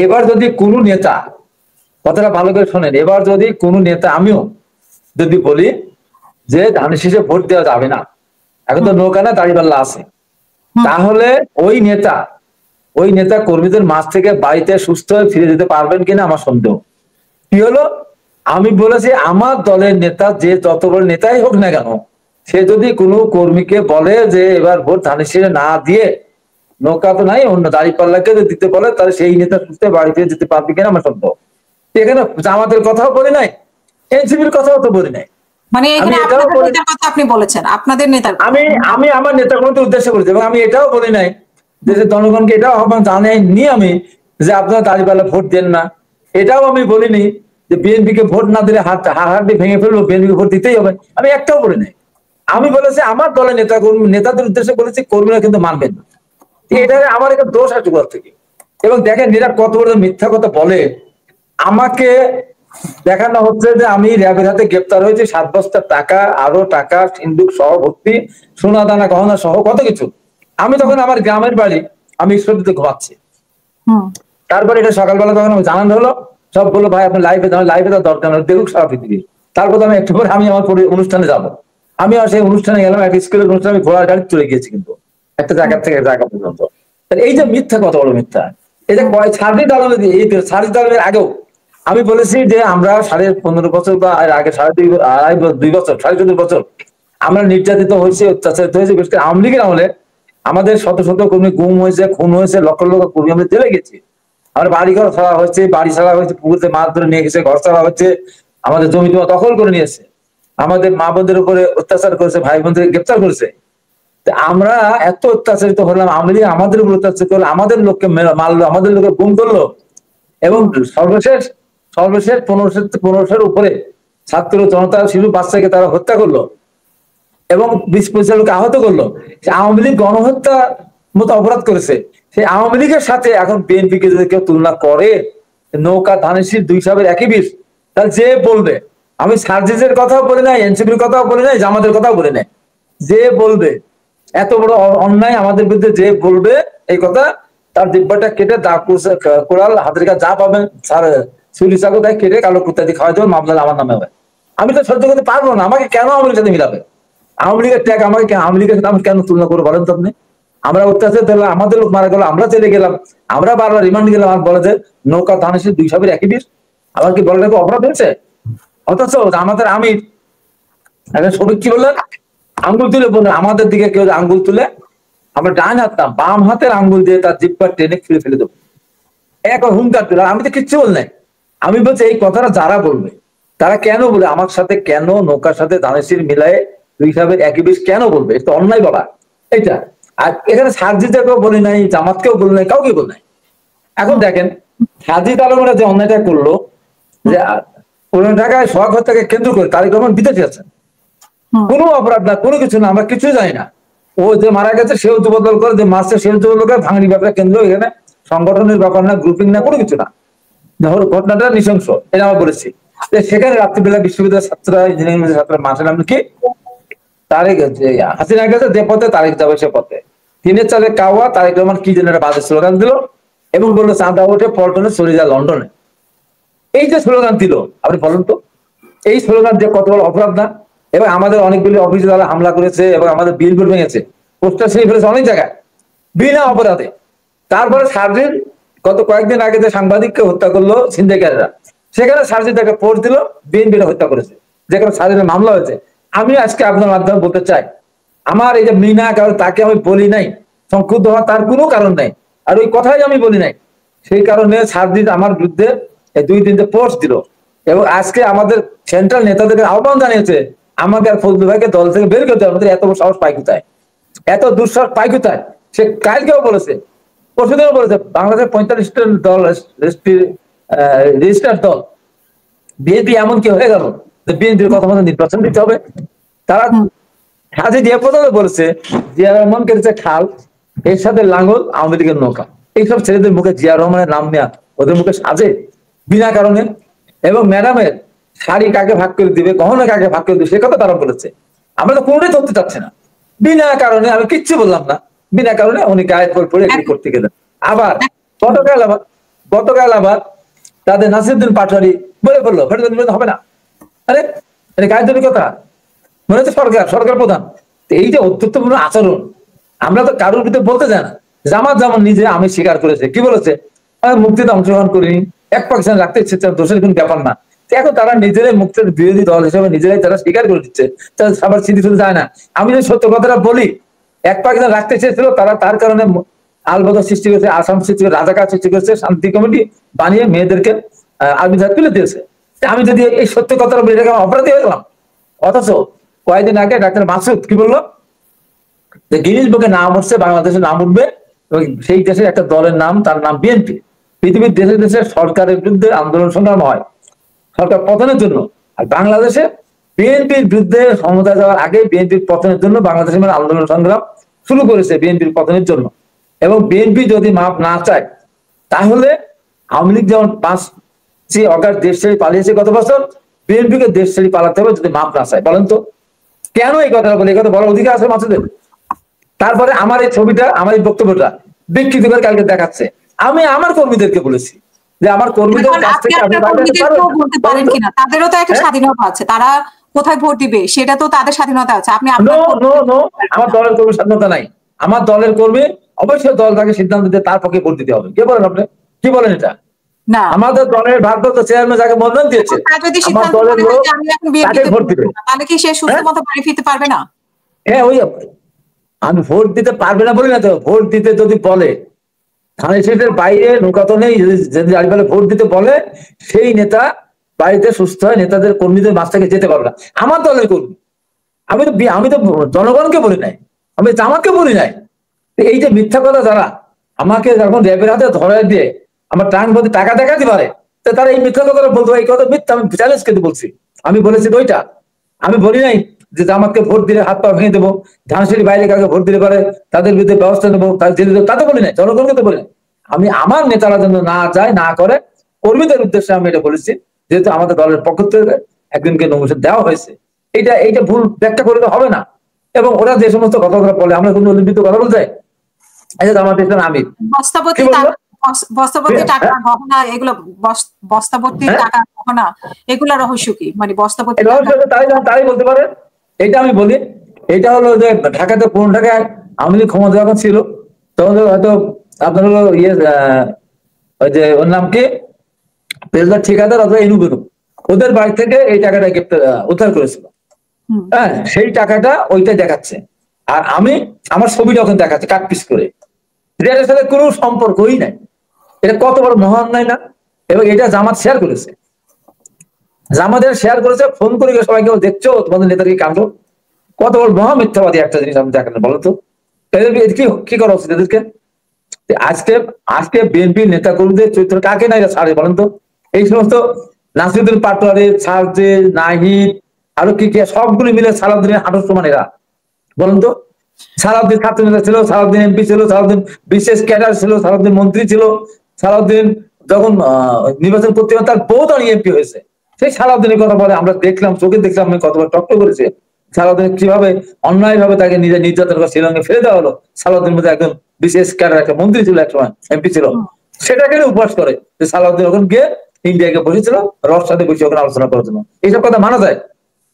এবার যদি কোনো নেতা, কথাটা ভালো করে শোনেন, এবার যদি কোনো নেতা, আমিও যদি বলি যে ধানের শীষে ভোট দেওয়া যাবে না, এখন তো নৌকা না দাঁড়িপাল্লা আছে, তাহলে ওই নেতা কর্মীদের মাঝ থেকে বাড়িতে সুস্থ হয়ে ফিরে যেতে পারবেন কিনা আমার সন্দেহ। কি হলো, আমি বলেছি আমার দলের নেতা যে যত বড় নেতাই হোক না কেন, সে যদি কোনো কর্মীকে বলে যে এবার ভোট ধানের শীষে না দিয়ে, নৌকা তো নাই, অন্য দাঁড়িপাল্লাকে যদি দিতে বলে, তাহলে সেই নেতা সুস্থ বাড়িতে যেতে পারবে কিনা আমার সন্দেহ। এখানে জামাতের কথাও বলি নাই, এনসিপির কথাও তো বলি নাই। মানে এখানে আপনাদের নেতার কথা আপনি বলেছেন, আপনাদের নেতার কথা। আমি আমার নেতা কর্মীদের উদ্দেশ্যে বলেছি, এবং আমি এটাও বলি নাই যে জনগণকে এটাও আহ্বান জানাইনি আমি যে আপনারা দাঁড়িপাল্লা ভোট দেন না। এটাও আমি বলিনি যে বিএনপি কে ভোট না দিলে হাড় ভেঙে ফেলবো, বিএনপি ভোট দিতেই হবে, আমি একটাও বলি নাই। আমি বলেছি আমার দলের নেতাদের উদ্দেশ্যে বলেছি, কর্মীরা কিন্তু মানবেন না। এটা আমার একটা দোষ আছে গোড়া থেকে। এবং দেখেন এরা কত বড় মিথ্যা কথা বলে। আমাকে দেখানো হচ্ছে যে আমি র্যাবের হাতে গ্রেপ্তার হয়েছি, 7 বস্তা টাকা, আরো টাকা সিন্ধুক সহ ভর্তি, সোনা দানা গহনা সহ কত কিছু। আমি তখন আমার গ্রামের বাড়ি, আমি স্কুটিতে ঘুমাচ্ছি। তারপরে এটা সকালবেলা যখন আমি জানানো হলো, সব বললো ভাই আপনি লাইভে তো দরকার নেই, দেখুক সারা পৃথিবী। তারপর আমি একটু পরে আমি আমার অনুষ্ঠানে যাব। আমি আর সেই অনুষ্ঠানে গেলাম, একটা স্কুলের অনুষ্ঠানে, আমি ঘোড়ার গাড়ি চলে গিয়েছি, কিন্তু একটা জায়গা থেকে জায়গা পর্যন্ত। এই যে মিথ্যা, কত বড় মিথ্যা। এই যে সার্জিদ আলমের আগেও আমি বলেছি যে আমরা 15.5 বছর বা আগে 2.5 বছর 14.5 বছর আমরা নির্যাতিত হয়েছি, অত্যাচারিত হয়েছি। বিশেষ করে আওয়ামী লীগের আমলে আমাদের শত শত কর্মী গুম হয়েছে, খুন হয়েছে, লক্ষ লক্ষ কর্মী আমরা জেলে গেছি। আমরা বাড়ি ঘর ছাড়া হয়েছে, বাড়ি ছাড়া হয়েছে, পুকুরতে মাছ ধরে নিয়ে গেছে, ঘর ছাড়া হচ্ছে, আমাদের জমি জমা দখল করে নিয়েছে, আমাদের মা বোনদের উপরে অত্যাচার করেছে, ভাই বোনদের গ্রেপ্তার করেছে। আমরা এত অত্যাচারিত হলাম, আওয়ামী লীগ আমাদের উপর অত্যাচার করলো, আমাদের লোককে মারলো, আমাদের লোককে গুম করলো, এবং সর্বশেষ 1500 উপরে ছাত্র জনতা শিশু বাচ্চাকে তারা হত্যা করলো এবং 20-25 লোককে আহত করলো। সে আওয়ামী লীগ গণহত্যা মতো অপরাধ করেছে। সেই আওয়ামী লীগের সাথে এখন বিএনপিকে যদি কেউ তুলনা করে, নৌকা ধানের শীষ 2 সাপের একই বিষ, তাহলে যে বলবে, আমি সার্জিসের কথাও বলি নাই, এনসিপির কথাও বলি নাই, জামাতের কথাও বলি নাই, যে বলবে এত বড় অন্যায় আমাদের বিরুদ্ধে, যে বলবে এই কথা, তার দিব্যাটা কেটে কোড়াল হাতের কাছে যা পাবেন ছুরি চাকু তাই কেটে কালো কুত্তা দিয়ে খাওয়া যাবে, মামলা আমার নামে হবে। আমি তো সহ্য করতে পারবো না। আমাকে কেন আওয়ামী লীগের সাথে মিলাবে? আওয়ামী লীগের ট্যাগ আমাকে আওয়ামী লীগের সাথে আমি কেন তুলনা করে বলেন তো আপনি? আমরা অত্যাচার দিলাম, আমাদের লোক মারা গেল, আমরা চলে গেলাম, আমরা বারবার রিমান্ড গেলাম, আর বলে যে নৌকা ধানের 2 সাপের একই বিষ। আবার কি বলে অপরাধ হয়েছে? অথচ আমাদের আমির এখন সবিক কি বললেন, আঙ্গুল তুলে বললেন, আমাদের দিকে কেউ আঙ্গুল তুলে আমরা ডান হাত না বাম হাতের আঙ্গুল দিয়ে তার জিব্বা টেনে ফেলে ফেলে দেবো, এক হুঙ্কার দিল। আমি তো কিচ্ছু বল নাই। আমি বলছি এই কথাটা যারা বলবে তারা কেন বলে আমার সাথে, কেন নৌকার সাথে ধানের মিলায়ে 2 সাপের একই বিষ কেন বলবে? এটা অন্যায় বলা এটা। আর এখানে সার্জিটাকেও বলি নাই, জামাতকেও বলি নাই, কাউকে বলি নাই। এখন দেখেন সার্জিদ আলমরা যে অন্যায়টা করলো, যে 15 টাকায় সোহাগ হত্যাকে কেন্দ্র করে তারেক রহমান বিদেশে আছেন, কোনো অপরাধ না, কোনো কিছু না, আমরা কিছু জানি না। ও যে মারা গেছে সেও যুবদল করে, যে মারছে সেও যুবদল করে, ভাঙড়ি ব্যাপারে কেন্দ্র, এখানে সংগঠনের ব্যাপার না, গ্রুপিং না, কোনো কিছু না। ধরো ঘটনাটা নৃশংস, এটা আমরা বলেছি। সেখানে রাত্রিবেলা বিশ্ববিদ্যালয়ের ছাত্ররা, ইঞ্জিনিয়ারিং ছাত্ররা মাসে নাম কি তারেক, হাসিনা গেছে যে পথে তারেক যাবে সে পথে, 3 চালে কাওয়া, তারেক রহমান কি যেন একটা বাজে স্লোগান দিল এবং বললো চাঁদা ওঠে পল্টনে চলে যায় লন্ডনে। এই যে স্লোগান দিল, আপনি বলুন তো এই স্লোগান দিয়ে কত বড় অপরাধ না? এবং আমাদের অনেকগুলি অফিসে তারা হামলা করেছে এবং আমাদের বিলবোর্ড ভেঙেছে, পোস্টার ছিঁড়ে ফেলেছে অনেক জায়গায় বিনা অপরাধে। তারপরে সার্জির গত কয়েকদিন আগে যে সাংবাদিককে হত্যা করলো ছিনতাইকারীরা, সেখানে সার্জি তাকে পোস্ট দিল, বিএনপিটা হত্যা করেছে, যেখানে সার্জির মামলা হয়েছে। আমি আজকে আপনার মাধ্যমে বলতে চাই, আমার এই যে মিনা কারণ তাকে আমি বলি নাই, সংক্ষুব্ধ হওয়ার তার কোনো কারণ নাই, আর ওই কথাই আমি বলি নাই। সেই কারণে সার্জিদ আমার বিরুদ্ধে 2-3টে পোস্ট দিল এবং আজকে আমাদের সেন্ট্রাল নেতাদেরকে আহ্বান জানিয়েছে আমাকে আর ফজলুল ভাইকে দল থেকে বের করতে। আমাদের এত বড় সাহস পাই কোথায়, এত দুঃসাহস পাই কোথায়? সে কালকেও বলেছে, পরশুদিনও বলেছে, বাংলাদেশের 45টা দল রেজিস্টার দল, বিএনপি এমন কি হয়ে গেল যে বিএনপির কথা মতো নির্বাচন দিতে হবে? তারা হাজি দিয়ে প্রথমে বলেছে জিয়া রহমান কেটেছে খাল, এর সাথে লাঙ্গল আওয়ামী লীগের নৌকা। এইসব ছেলেদের মুখে জিয়া রহমানের নাম নেওয়া ওদের মুখে সাজে বিনা কারণে। এবং ম্যাডামের শাড়ি কাকে ভাগ করে দিবে, গহনা কাকে ভাগ করে দিবে, সে কথা তারা বলেছে। আমরা তো কোনোটাই ধরতে চাচ্ছি না, বিনা কারণে। আমি কিচ্ছু বললাম না, বিনা কারণে উনি গায়ের পর পড়ে এগ্রি করতে গেলেন। আবার গতকাল আবার তাদের নাসিরুদ্দিন পাটোয়ারি বলে বললো হবে না। আরে এটা গায়ের জন্য কথা, মনে হচ্ছে সরকার প্রধান। এই যে অধ্যত্বপূর্ণ আচরণ, আমরা তো কারোর ভিতরে বলতে চাই না। জামাত যেমন নিজে আমি স্বীকার করেছে, কি বলেছে, মুক্তিতে অংশগ্রহণ করিনি, 1% রাখতে ইচ্ছে, দোষের কোনো ব্যাপার না। এখন তারা নিজেরাই মুক্তির বিরোধী দল হিসেবে নিজেরাই তারা স্বীকার করে দিচ্ছে, আবার স্মৃতি শুধু যায় না। আমি যদি সত্য কথাটা বলি, 1% রাখতে চেয়েছিল তারা, তার কারণে আলবদর সৃষ্টি করেছে, আসাম সৃষ্টি করে, রাজাকার সৃষ্টি করেছে, শান্তি কমিটি বানিয়ে মেয়েদেরকে আর্মি ধার তুলে দিয়েছে। আমি যদি এই সত্য কথাটা বলি, এটাকে অপরাধী হয়ে গেলাম। অথচ কয়েকদিন আগে ডাক্তার মাসুদ কি বললো, যে গিনিস বুকে নাম উঠছে, বাংলাদেশের নাম উঠবে এবং সেই দেশের একটা দলের নাম, তার নাম বিএনপি। পৃথিবীর দেশে দেশে সরকারের বিরুদ্ধে আন্দোলন সংগ্রাম হয় সরকার পতনের জন্য, আর বাংলাদেশে বিএনপির বিরুদ্ধে ক্ষমতা যাওয়ার আগে বিএনপির পতনের জন্য বাংলাদেশের মানে আন্দোলন সংগ্রাম শুরু করেছে বিএনপির পতনের জন্য। এবং বিএনপি যদি মাপ না চায়, তাহলে আওয়ামী লীগ যেমন 5 অগাস্ট দেশ ছেড়ে পালিয়েছে গত বছর, বিএনপিকে দেশ ছেড়ে পালাতে হবে যদি মাপ না চায়। বলেন তো কেন এই কথাটা বলে? এই কথা বড় অধিকার আছে মাসুদের। তারপরে আমার এই ছবিটা, আমার এই বক্তব্যটা বিকৃত করে কালকে দেখাচ্ছে। আমি আমার কর্মীদেরকে বলেছি যে আমার কর্মীদের কাছ থেকে বলতে পারেন কিনা, তাদেরও তো একটা স্বাধীনতা আছে, তারা কোথায় ভোট দিবে সেটা তো তাদের স্বাধীনতা আছে। আপনি আমার দলের কর্মী স্বাধীনতা নাই। আমার দলের কর্মী অবশ্যই দল তাকে সিদ্ধান্ত দিতে, তার পক্ষে ভোট দিতে হবে। কে বলেন আপনি? কি বলেন এটা? না, আমাদের দলের ভারপ্রাপ্ত চেয়ারম্যান যাকে মনোনয়ন দিয়েছে, আমার দলের লোক তাকে ভোট দিবে। তাহলে কি সে সুস্থ মতো বাড়ি ফিরতে পারবে না? হ্যাঁ, ওই আমি ভোট দিতে পারবে না বলি না তো। ভোট দিতে যদি বলে, ধানের শীষের বাইরে নৌকা তো নেই, যদি আড়িপালে ভোট দিতে বলে, সেই নেতা বাড়িতে সুস্থ হয়, নেতাদের কর্মীদের মাঝ থেকে যেতে পারবে না। আমার দলের কর্মী, আমি তো জনগণকে বলি নাই, আমি জামাতকে বলি নাই। এই যে মিথ্যা কথা, যারা আমাকে যখন র্যাবের হাতে ধরায় দিয়ে আমার ট্রাঙ্ক প্রতি টাকা দেখাতে পারে, তারা এই মিথ্যা কথা বলতো, এই কথা মিথ্যা, আমি চ্যালেঞ্জ কিন্তু বলছি। আমি বলেছি তো ওইটা, আমি বলি নাই যে জামাতকে ভোট দিলে হাত পা ভেঙে দেবো, ধানসিঁড়ি বাইরে কাকে ভোট দিলে পারে তাদের বিরুদ্ধে ব্যবস্থা নেবো, তাদের জেলে দেবো, তা তো বলি নাই, জনগণকে তো বলি নাই। আমি আমার নেতারা যেন না যায় না করে কর্মীদের উদ্দেশ্যে আমি এটা বলেছি, যেহেতু আমাদের দলের পক্ষ থেকে একজনকে নমিনেশন দেওয়া হয়েছে। এইটা ভুল ব্যাখ্যা করলে হবে না। এবং ওরা যে সমস্ত কথাগুলো বলে, আমরা কোনো অলিম্পিত কথা বলতে চাই, এই যে আমাদের আমি বস্তাবতী কি বলবো? টাকা, বস্তাবতী টাকা গহনা এগুলো, বস্তাবতী হ্যাঁ? টাকা গহনা এগুলা রহস্য কি? মানে বস্তাবতী এই টাকা রহস্যটা তারাই বলতে পারে। এটা আমি বলি, এটা হলো যে ঢাকাতে পুরনো ঢাকায় আওয়ামী লীগ ক্ষমতা যখন ছিল তখন হয়তো আপনার হলো ওই যে ওর নাম কি, বেলদার ঠিকাদার অথবা এনুবেনু, ওদের বাড়ি থেকে এই টাকাটা উদ্ধার করেছিল। হুম। হ্যাঁ, সেই টাকাটা ওইটাই দেখাচ্ছে। আর আমি আমার ছবিটা ওখানে দেখাচ্ছে কাট পিস করে, যেটার সাথে কোনো সম্পর্কই নাই। এটা কত বড় মহান নাই না? এবং এটা জামাত শেয়ার করেছে, জামাতের শেয়ার করেছে, ফোন করে সবাইকে, দেখছো তোমাদের নেতাকে কাণ্ড, কত বড় মহা মিথ্যাবাদী একটা জিনিস আমি দেখেন, বলো তো এদের কি করা উচিত এদেরকে? আজকে আজকে বিএনপি নেতা কর্মীদের চরিত্র কাকে না এরা ছাড়ে বলেন তো? এই সমস্ত নাসিরুদ্দিন পাটোয়ারি, সার্জেল, নাহিদ, আরো কি সবগুলো মিলে সালাউদ্দিনের হাঁটুর সমান এরা, বলেন তো? সালাউদ্দিন ছাত্র নেতা ছিল, সালাউদ্দিন এমপি ছিল, সালাউদ্দিন বিশেষ ক্যাডার ছিল, সালাউদ্দিন মন্ত্রী ছিল, সালাউদ্দিন যখন নির্বাচন করতে তার বউ দাঁড়িয়ে এমপি হয়েছে। সেই সালাউদ্দিনের কথা বলে আমরা দেখলাম, চোখে দেখলাম, আমি কতবার টক্ট করেছে সালাউদ্দিন কিভাবে অন্যায় ভাবে তাকে নিজের নির্যাতন করে শিলংয়ে ফেলে দেওয়া হলো। সালাউদ্দিন মধ্যে একজন বিশেষ ক্যাডার, একটা মন্ত্রী ছিল, একসময় এমপি ছিল, সেটাকে উপহাস করে যে সালাউদ্দিন ওখানে গিয়ে ইন্ডিয়াকে বসেছিল রস সাথে বসে ওখানে আলোচনা করার জন্য। এইসব কথা মানা যায়?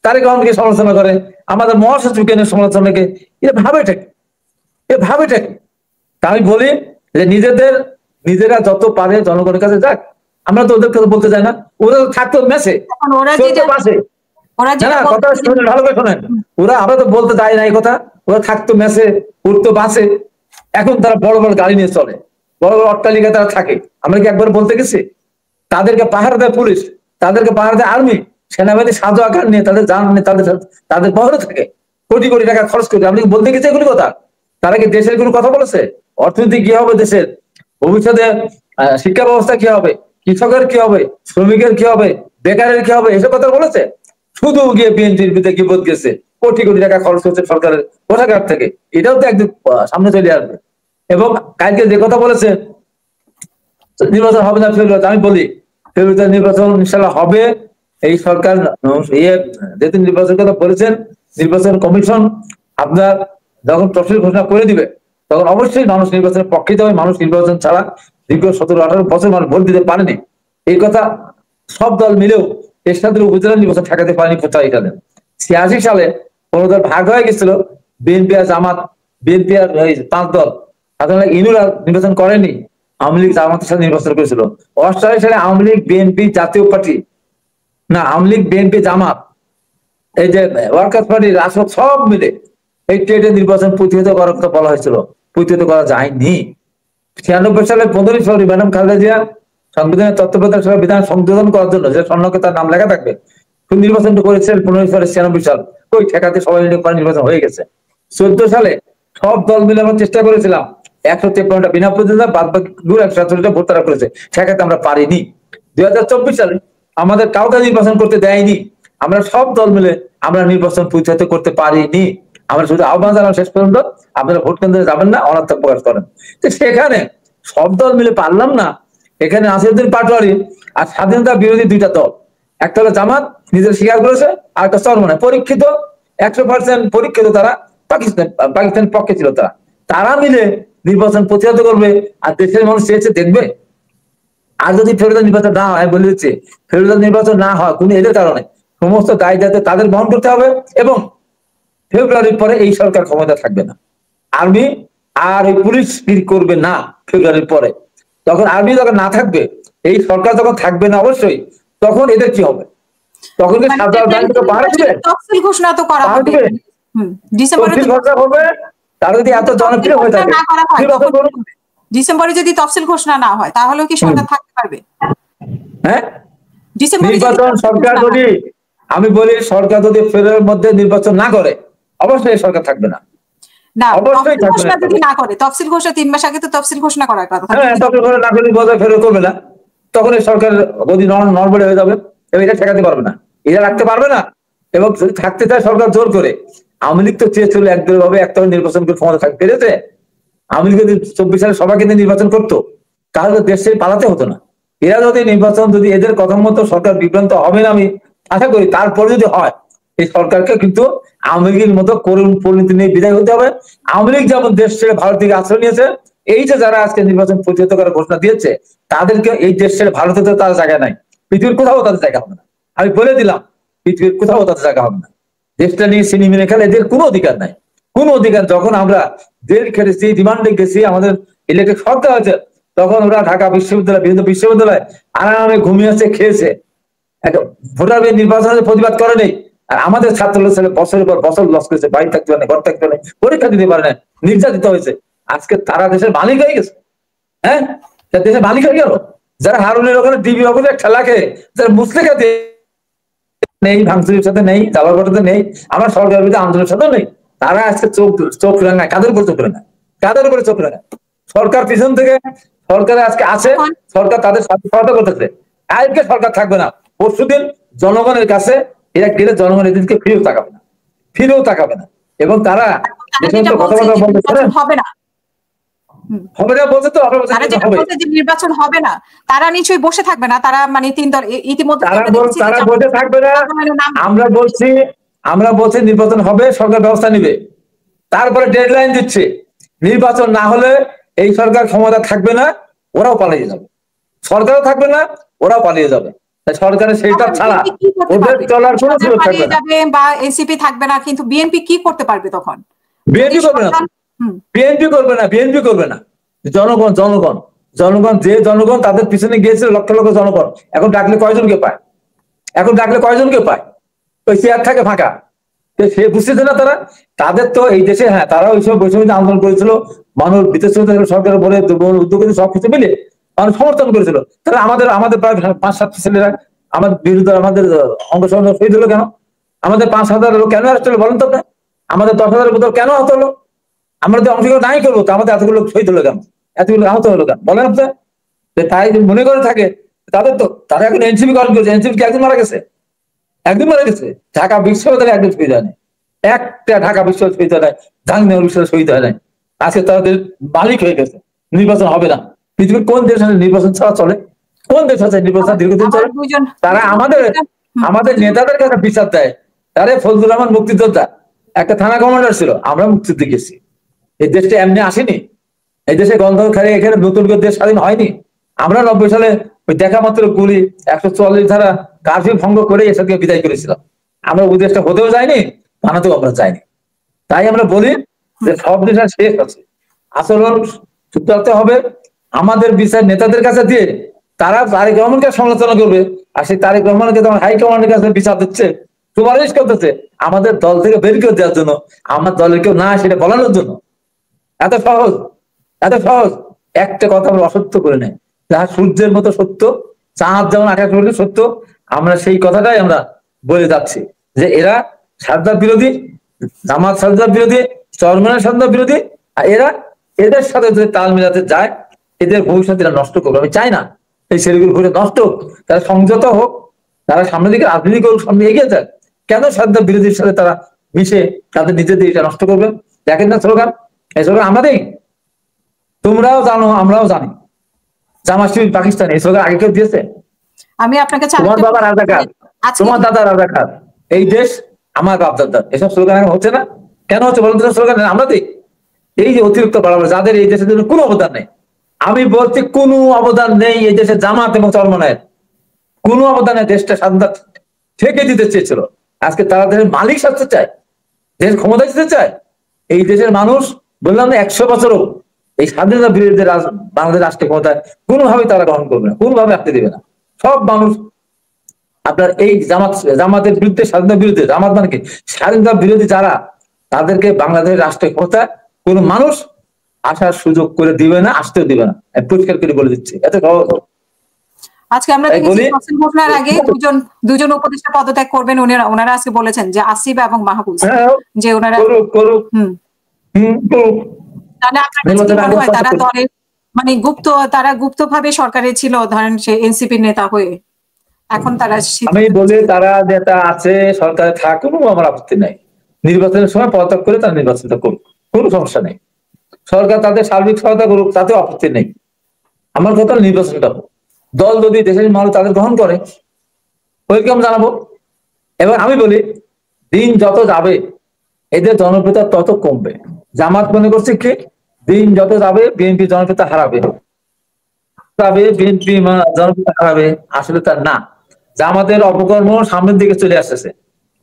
তারেক রহমানকে সমালোচনা করে, আমাদের মহাসচিবকে সমালোচনাকে, এটা ভাবেটাকে, তা আমি বলি যে নিজেরা যত পারে জনগণের কাছে যাক, আমরা তো ওদের কাছে বলতে চাই না, ওরা থাকতো মেসে এখন ওরা পাশে। ওরা না যেটা না, কথা শুনেন, ভালো করে শোনেন, আমরা তো বলতে চাই না এই কথা, ওরা থাকতো মেসে, উঠতো বাসে, এখন তারা বড় বড় গাড়ি নিয়ে চলে, বড় বড় অট্টালিকায় তারা থাকে। আমরা কি একবার বলতে গেছি? তাদেরকে পাহারা দেয় পুলিশ, তাদেরকে পাহারা দেয় আর্মি, সেনাবাহিনী সাজো আকার নিয়ে, তাদের জান নিয়ে, তাদের বহরে থাকে, কোটি কোটি টাকা খরচ করে। আপনি কি বলতে গেছে এগুলি কথা? তারা কি দেশের কোনো কথা বলেছে? অর্থনীতি কি হবে দেশের, ভবিষ্যতে শিক্ষা ব্যবস্থা কি হবে, কৃষকের কি হবে, শ্রমিকের কি হবে, বেকারের কি হবে, এসব কথা বলেছে? শুধু গিয়ে বিএনপির বিরুদ্ধে বিপদ গেছে, কোটি কোটি টাকা খরচ করছে সরকারের কোষাগার থেকে। এটাও তো একদিন সামনে চলে আসবে। এবং কালকে যে কথা বলেছে নির্বাচন হবে না ফেব্রুয়ারিতে, আমি বলি ফেব্রুয়ারিতে নির্বাচন ইনশাল্লাহ হবে। এই সরকার যেদিন নির্বাচন কথা বলেছেন, নির্বাচন কমিশন আপনার যখন তফসিল ঘোষণা করে দিবে, তখন অবশ্যই মানুষ নির্বাচনের পক্ষে যাবে। মানুষ নির্বাচন ছাড়া দীর্ঘ 17-18 বছর মানুষ ভোট দিতে পারেনি, এই কথা সব দল মিলেও এরশাদের উপজেলা নির্বাচন ঠেকাতে পারেনি 86 সালে 15 দল ভাগ হয়ে গেছিল, বিএনপি আর জামাত, বিএনপি আর 5 দল, সাধারণত ইনুরা নির্বাচন করেনি, আওয়ামী লীগ জামাতের সাথে নির্বাচন করেছিল। 88 সালে আওয়ামী লীগ, বিএনপি, জাতীয় পার্টি, না আওয়ামী লীগ, বিএনপি, জামাত, এই যে ওয়ার্কার্স পার্টি, রাষ্ট্র সব মিলে এই ট্রেডে নির্বাচন প্রতিহত করার কথা বলা হয়েছিল, প্রতিহত করা যায়নি। 96 সালে 15 ফেব্রুয়ারি ম্যাডাম খালেদা জিয়া সংবিধানের তত্ত্বাবধায়ক সভায় বিধান সংশোধন করার জন্য, যে স্বর্ণকে তার নাম লেখা থাকবে, নির্বাচনটা করেছিলেন 15 ফেব্রুয়ারি 96 সাল। ওই ঠেকাতে সবাই নির্বাচন হয়ে গেছে। 14 সালে সব দল মিলে আমরা চেষ্টা করেছিলাম, 153টা বিনা প্রতিদ্বন্দ্বিতা, বাদ বাকি 147টা ভোট তারা করেছে, ঠেকাতে আমরা পারিনি। 2024 সালে আমাদের কাউকে নির্বাচন করতে দেয়নি, আমরা সব দল মিলে আমরা নির্বাচন প্রতিহত করতে পারিনি। আমরা শুধু আহ্বান জানালাম শেষ পর্যন্ত, আপনারা ভোট কেন্দ্রে যাবেন না, অনার্থক প্রকাশ করেন। তো সেখানে সব দল মিলে পারলাম না। এখানে নাসিরুদ্দিন পাটোয়ারি আর স্বাধীনতা বিরোধী 2টা দল, একটা হলো জামাত, নিজের স্বীকার করেছে, আর একটা চরমনায় পরীক্ষিত, 100% পরীক্ষিত, তারা পাকিস্তানের পক্ষে ছিল। তারা মিলে নির্বাচন প্রতিহত করবে, আর দেশের মানুষ চেয়েছে দেখবে। আর যদি ফেব্রুয়ারি নির্বাচন না হয়, বলে দিচ্ছে ফেব্রুয়ারি নির্বাচন না হয় কোন এদের কারণে, সমস্ত দায় দায়িত্ব তাদের বহন করতে হবে। এবং ফেব্রুয়ারির পরে এই সরকার ক্ষমতা থাকবে না, আর্মি আর এই পুলিশ করবে না ফেব্রুয়ারির পরে। তখন আর্মি যখন না থাকবে, এই সরকার যখন থাকবে না অবশ্যই, তখন এদের কি হবে? তখন কি সাধারণ ব্যাংকে পাহারা দিবে? তফসিল ঘোষণা তো করা হবে ডিসেম্বরে, তফসিল ঘোষণা হবে। তারা যদি এত জনপ্রিয় হয়ে থাকে, ডিসেম্বরে যদি তফসিল ঘোষণা না হয়, তাহলে কি সরকার থাকতে পারবে? হ্যাঁ, ডিসেম্বরে নির্বাচন সরকার যদি, আমি বলি সরকার যদি ফেব্রুয়ারির মধ্যে নির্বাচন না করে, অবশ্যই সরকার থাকবে না। না, অবশ্যই থাকবে ঘোষণা যদি না করে, তফসিল ঘোষণা 3 মাস আগে তো তফসিল ঘোষণা করার কথা। হ্যাঁ, তফসিল ঘোষণা না করলে বোধহয় ফেরত করবে না, তখন এই সরকার গদি নড়বড়ে হয়ে যাবে এবং এটা ঠেকাতে পারবে না। এরা রাখতে পারবে না। এবং যদি থাকতে চায় সরকার জোর করে, আওয়ামী লীগ তো চেয়েছিল একদল ভাবে একটা নির্বাচন করে ক্ষমতা থাকতে পেরেছে। আওয়ামী লীগ যদি 24 সালে সবাইকে নিয়ে নির্বাচন করতো তাহলে দেশ ছেড়ে পালাতে হতো না। এরা যদি নির্বাচন, যদি এদের কথা মতো সরকার বিভ্রান্ত হবে না আমি আশা করি, তারপরে যদি হয় এই সরকারকে কিন্তু আওয়ামী লীগের মতো করুণ পরিণতি নিয়ে বিদায় হতে হবে। আওয়ামী লীগ যেমন দেশ ছেড়ে ভারত থেকে আশ্রয় নিয়েছে, এই যে যারা আজকে নির্বাচন প্রতিহত করার ঘোষণা দিয়েছে তাদেরকে এই দেশ ছেড়ে ভারতে তো তার জায়গা নাই, পৃথিবীর কোথাও তাদের জায়গা হবে না। আমি বলে দিলাম, পৃথিবীর কোথাও তাদের জায়গা হবে না। দেশটা নিয়ে সিনেমিনে খেলে এদের কোনো অধিকার নাই, কোনো অধিকার। যখন আমরা জেল খেটেছি, রিমান্ডে গেছি, আমাদের ইলেকটেড সরকার হয়েছে, তখন ওরা ঢাকা বিশ্ববিদ্যালয়, বিভিন্ন বিশ্ববিদ্যালয় আরামে ঘুমিয়েছে, খেয়েছে, ভোটার নির্বাচনের প্রতিবাদ করে নেই। আর আমাদের ছাত্র ছেলে বছরের পর বছর লস করেছে, বাড়ি থাকতে পারে না, ঘর থাকতে পারে না, পরীক্ষা দিতে পারে না, নির্যাতিত হয়েছে। আজকে তারা দেশের মালিক হয়ে গেছে। হ্যাঁ, দেশের মালিক হয়ে গেল। যারা হারুনের ওখানে ডিবি অফিসে খেলা খেয়ে, যারা মুসলিখাতে নেই, ভাঙচুরের সাথে নেই, জালাঘটাতে নেই, আমার সরকারের বিরুদ্ধে আন্দোলনের সাথেও নেই, তারা আজকে চোখ রাঙায়। কাদের উপরে চোখ রাঙায়? কাদের উপরে চোখ রাঙায়? সরকার পিছন থেকে, সরকারে আজকে আছে, সরকার তাদের সাথে সহায়তা করতেছে। আজকে সরকার থাকবে না, পরশুদিন জনগণের কাছে এরা গেলে জনগণ এদেরকে ফিরেও তাকাবে না, ফিরেও তাকাবে না। এবং তারা যে সমস্ত কথাবার্তা বলতে হবে না, হবে না বলছে, তো তারা যেটা বলছে যে নির্বাচন হবে না, তারা নিশ্চয়ই বসে থাকবে না। তারা মানে তিন দল ইতিমধ্যে তারা বসে থাকবে না। আমরা বলছি নির্বাচন হবে, সরকার ব্যবস্থা নিবে। তারপরে ডেডলাইন দিচ্ছে, নির্বাচন না হলে এই সরকার ক্ষমতা থাকবে না, ওরাও পালিয়ে যাবে। সরকারও থাকবে না, ওরাও পালিয়ে যাবে। সরকারের সেইটা ছাড়া ওদের চলার কোনো সুযোগ থাকবে না। বা এনসিপি থাকবে না, কিন্তু বিএনপি কি করতে পারবে তখন? বিএনপি করবে না, বিএনপি করবে না, বিএনপি করবে না। জনগণ, জনগণ, জনগণ, যে জনগণ তাদের পিছনে গিয়েছিল লক্ষ লক্ষ জনগণ, এখন ডাকলে কয়জনকে পায়? এখন ডাকলে কয়জনকে পায়? ওই চেয়ার থাকে ফাঁকা। সে বুঝতেছে না তারা, তাদের তো এই দেশে, হ্যাঁ তারা ওই সময় বৈষম্য আন্দোলন করেছিল, মানুষ বিদেশ সরকারের বলে উদ্যোগ সবকিছু মিলে মানুষ সমর্থন করেছিল। তাহলে আমাদের প্রায় 5-7 ছেলেরা আমাদের বিরুদ্ধে, আমাদের অংশগ্রহণ শহীদ হলো কেন? আমাদের 5,000 লোক কেন আসতে হলো বলেন তো? আমাদের 10,000 বোতল কেন আহত হলো? আমরা যদি অংশগ্রহণ নাই করবো তো আমাদের এতগুলো লোক শহীদ হলো কেন, এতগুলো আহত হলো কেন বলেন আপনার? তাই মনে করে থাকে তাদের, তো তারা এখন এনসিপি গঠন করেছে। এনসিপি কি একজন মারা গেছে? একদিন মারা গেছে। ঢাকা বিশ্ববিদ্যালয়ে একদিন শহীদ হয় নাই, একটা ঢাকা বিশ্ববিদ্যালয় শহীদ হয় নাই, জাহাঙ্গীরনগর বিশ্ববিদ্যালয় শহীদ হয় নাই। আজকে তাদের মালিক হয়ে গেছে। নির্বাচন হবে না। পৃথিবীর কোন দেশ আছে নির্বাচন ছাড়া চলে? কোন দেশ আছে নির্বাচন দীর্ঘদিন চলে? তারা আমাদের নেতাদের কাছে বিচার দেয়। তারে ফজলুর রহমান মুক্তিযোদ্ধা, একটা থানা কমান্ডার ছিল, আমরা মুক্তিযুদ্ধে গেছি। এই দেশটা এমনি আসেনি। এই দেশে গন্ধ খালি, এখানে নতুন করে দেশ স্বাধীন হয়নি। আমরা 90 সালে ওই দেখা মাত্র গুলি 144 ধারা কারফিউ ভঙ্গ করে এসবকে বিদায় করেছিলাম। আমরা ওই দেশটা হতেও যাইনি, বানাতেও আমরা যাইনি। তাই আমরা বলি যে সব দেশ শেষ আছে, আচরণ সূত্রাতে হবে। আমাদের বিচার নেতাদের কাছে দিয়ে তারা তারেক রহমানকে সমালোচনা করবে, আর সেই তারেক রহমানকে তোমার হাইকমান্ডের কাছে বিচার দিচ্ছে, সুপারিশ করতেছে আমাদের দল থেকে বের করে দেওয়ার জন্য, আমার দলের কেউ না সেটা বলানোর জন্য। এত সহজ, এত সহজ। একটা কথা আমরা অসত্য করে নেই, যাহা সূর্যের মতো সত্য, চাঁদ যেমন আকাশ মতো সত্য, আমরা সেই কথাটাই আমরা বলে যাচ্ছি যে এরা স্বাধীনতা বিরোধী, জামাত স্বাধীনতা বিরোধী, চরমনের স্বাধীনতা বিরোধী। আর এদের সাথে যদি তাল মিলাতে যায়, এদের ভবিষ্যৎ এরা নষ্ট করবে। আমি চাই না এই ছেলেগুলো ভবিষ্যৎ নষ্ট হোক, তারা সংযত হোক, তারা সামনের দিকে রাজনীতি করুক, সামনে এগিয়ে যাক। কেন স্বাধীনতা বিরোধীর সাথে তারা মিশে তাদের নিজেদের এটা নষ্ট করবে? দেখেন না স্লোগান, এই স্লোগান আমাদেরই, তোমরাও জানো আমরাও জানি। জামাত শিবির পাকিস্তান, এই স্লোগান আগে কেউ দিয়েছে? আমি আপনাকে তোমার বাবা রাজাকার, তোমার দাদা রাজাকার, এই দেশ আমার বাপ দাদা, এসব স্লোগান হচ্ছে না। কেন হচ্ছে বলুন তো? স্লোগান আমরা দিই। এই যে অতিরিক্ত বাড়াবাড়ি, যাদের এই দেশের জন্য কোনো অবদান নেই, আমি বলছি কোনো অবদান নেই এই দেশের জামাত এবং চরমনায়ের, কোনো অবদান নেই। দেশটা স্বাধীনতা থেকে দিতে চেয়েছিল, আজকে তারা দেশের মালিক সাজতে চায়, দেশের ক্ষমতা দিতে চায়। এই দেশের মানুষ বললাম না 100 বছরও এই স্বাধীনতা বিরোধী বাংলাদেশ রাষ্ট্রীয় ক্ষমতায় কোনোভাবেই তারা গ্রহণ করবে না, কোনোভাবে আসতে দেবে না। সব মানুষ আপনার এই জামাতের বিরুদ্ধে, স্বাধীনতা বিরুদ্ধে, জামাত মানে কি স্বাধীনতা বিরোধী যারা, তাদেরকে বাংলাদেশের রাষ্ট্রীয় ক্ষমতায় কোন মানুষ আসার সুযোগ করে দিবে না, আসতেও দিবে না। পরিষ্কার করে বলে দিচ্ছে, এত সহজ। আজকে আমরা ঘোষণার আগে দুজন উপদেষ্টা পদত্যাগ করবেন। ওনারা আজকে বলেছেন যে আসিফ এবং মাহফুজ, যে ওনারা তাহলে আপনার কাছে কি মনে হয় তারা দলের মানে তারা গুপ্তভাবে সরকারে ছিল, ধরেন সে এনসিপির নেতা হয়ে, এখন তারা আমি বলি তারা যেটা আছে সরকারে থাকুন, আমার আপত্তি নাই। নির্বাচনের সময় পদত্যাগ করে তারা নির্বাচনটা করুক, কোনো সমস্যা নেই। সরকার তাদের সার্বিক সহায়তা করুক, তাতে আপত্তি নেই। আমার কথা নির্বাচনটা হোক। দল যদি দেশের মানুষ তাদের গ্রহণ করে, ওয়েলকাম জানাবো। এবং আমি বলি দিন যত যাবে এদের জনপ্রিয়তা তত কমবে। জামাত মনে করছে কি দিন যত যাবে বিএনপি জনপ্রিয়তা হারাবে, বিএনপি জনপ্রিয়তা হারাবে, আসলে তার না। জামাতের অপকর্ম সামনের দিকে চলে আসতেছে,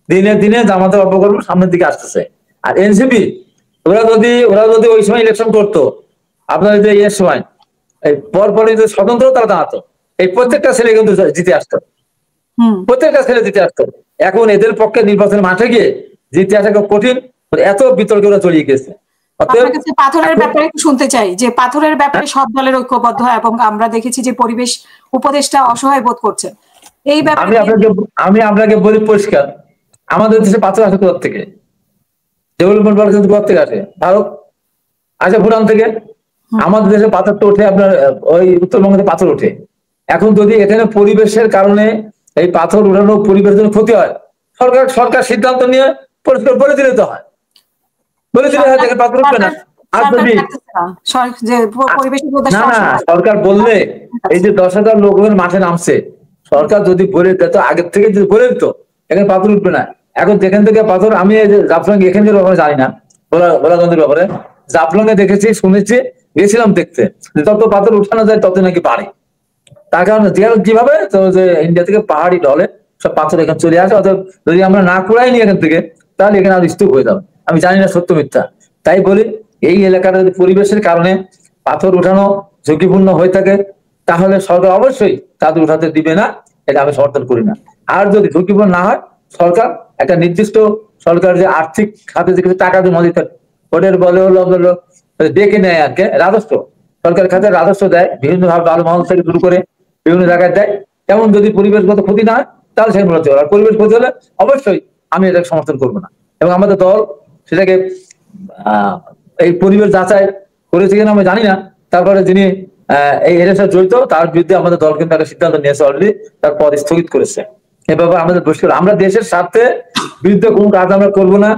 দিনে দিনে জামাতের অপকর্ম সামনের দিকে আসতেছে। আর এনসিপি ওরা যদি ওই সময় ইলেকশন করতো, আপনার যে ইয়ের সময় এই পরপরই যে স্বতন্ত্র তারা দাঁড়াতো, এই প্রত্যেকটা ছেলে কিন্তু জিতে আসতো, প্রত্যেকটা ছেলে জিতে আসতো। এখন এদের পক্ষে নির্বাচনের মাঠে গিয়ে জিতে আসা কঠিন, এত বিতর্কে ওরা জড়িয়ে গেছে। পাথরের ব্যাপারে শুনতে চাই যে পাথরের ব্যাপারে সব দলের ঐক্যবদ্ধ, এবং আমরা দেখেছি যে পরিবেশ উপদেষ্টা অসহায় বোধ করছেন এই ব্যাপারে। আমি আপনাকে বলি পরিষ্কার, আমাদের দেশে পাথর আসে কোথা থেকে? ডেভেলপমেন্ট কিন্তু কোথা থেকে আসে? ভারত আসে, ভুটান থেকে। আমাদের দেশে পাথর তো ওঠে আপনার ওই উত্তরবঙ্গে পাথর ওঠে। এখন যদি এখানে পরিবেশের কারণে এই পাথর উঠানো পরিবেশের জন্য ক্ষতি হয়, সরকার সিদ্ধান্ত নিয়ে পরিষ্কার বলে দিলে তো হয়, বলে দিলে হয় দেখেন পাথর উঠবে না। আর যদি না সরকার বললে এই যে 10,000 লোকের মাঠে নামছে, সরকার যদি বলে দিত আগের থেকে যদি বলে দিত এখানে পাথর উঠবে না। এখন যেখান থেকে পাথর, আমি জাফলং এখানকার ব্যাপারে জানি না, ভোলাগঞ্জের ব্যাপারে জাফলং এ দেখেছি, শুনেছি, গেছিলাম দেখতে, যত পাথর উঠানো যায় তত নাকি বাড়ে। তার কারণে যেভাবে যে ইন্ডিয়া থেকে পাহাড়ি ঢলে সব পাথর এখানে চলে আসে, অথবা যদি আমরা না কুড়াই নি এখান থেকে তাহলে এখানে আর স্তূপ হয়ে যাবে। আমি জানি না সত্য মিথ্যা, তাই বলি এই এলাকার যদি পরিবেশের কারণে পাথর উঠানো ঝুঁকিপূর্ণ হয়ে থাকে তাহলে সরকার অবশ্যই তাদের উঠাতে দিবে না, এটা আমি সমর্থন করি না। আর যদি ঝুঁকিপূর্ণ না হয়, সরকার একটা নির্দিষ্ট সরকার যে আর্থিক খাতে যে কিছু টাকা জমা দিতে ওদের বলে হলো ডেকে নেয় আর কি, রাজস্ব, সরকার খাতে রাজস্ব দেয় বিভিন্ন ভাবে, বালু মহল থেকে শুরু করে বিভিন্ন জায়গায় দেয়। তেমন যদি পরিবেশগত ক্ষতি না হয় তাহলে সেখানে বলতে হবে। আর পরিবেশ ক্ষতি হলে অবশ্যই আমি এটাকে সমর্থন করবো না। এবং আমাদের দল সেটাকে এই পরিবেশ যাচাই করেছে কিনা আমি জানি না, তারপরে যিনি এই এর সাথে জড়িত তার বিরুদ্ধে আমাদের দল কিন্তু একটা সিদ্ধান্ত নিয়েছে, অলরেডি তার পদ স্থগিত করেছে। এ ব্যাপারে আমাদের বসে আমরা দেশের স্বার্থে বিরুদ্ধে কোনো কাজ আমরা করবো না।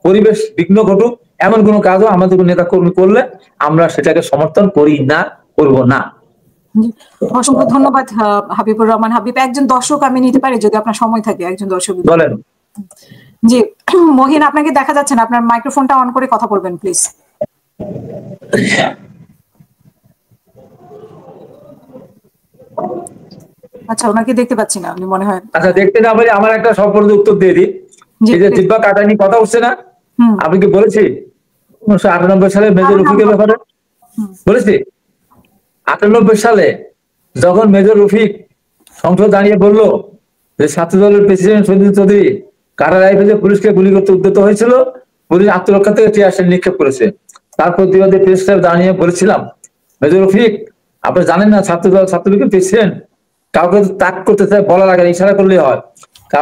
পরিবেশ বিঘ্ন ঘটুক এমন কোনো কাজও আমাদের নেতা কর্মী করলে আমরা সেটাকে সমর্থন করি না, করবো না। অসংখ্য ধন্যবাদ হাবিবুর রহমান হাবিব। একজন দর্শক আমি নিতে পারি যদি আপনার সময় থাকে? একজন দর্শক বলেন। জি মহিন, আপনাকে দেখা যাচ্ছে না, আপনার মাইক্রোফোনটা অন করে কথা বলবেন প্লিজ। আচ্ছা, ওনাকে দেখতে পাচ্ছি না, মনে হয়। আচ্ছা, দেখতে না পারি আমার একটা সফল উত্তর দিয়ে দিই। এই যে জিব্বা কাটানি কথা উঠছে না, আমি কি বলেছি 1998 সালে মেজর রফিকের ব্যাপারে বলেছি? 98 সালে যখন মেজর রফিক সংসদ দাঁড়িয়ে বললো যে ছাত্র দলের প্রেসিডেন্ট শহীদ চৌধুরী কাটা রাইফেলে পুলিশকে গুলি করতে উদ্যত হয়েছিল, পুলিশ আত্মরক্ষা থেকে টিয়ার শেল নিক্ষেপ করেছে, তার প্রতিবাদে প্রেস ক্লাব দাঁড়িয়ে বলেছিলাম, মেজর রফিক আপনি জানেন না ছাত্রলীগের প্রেসিডেন্ট কাউকে তাক করতে চায় বলার আগে ইশারা করলেই হয়।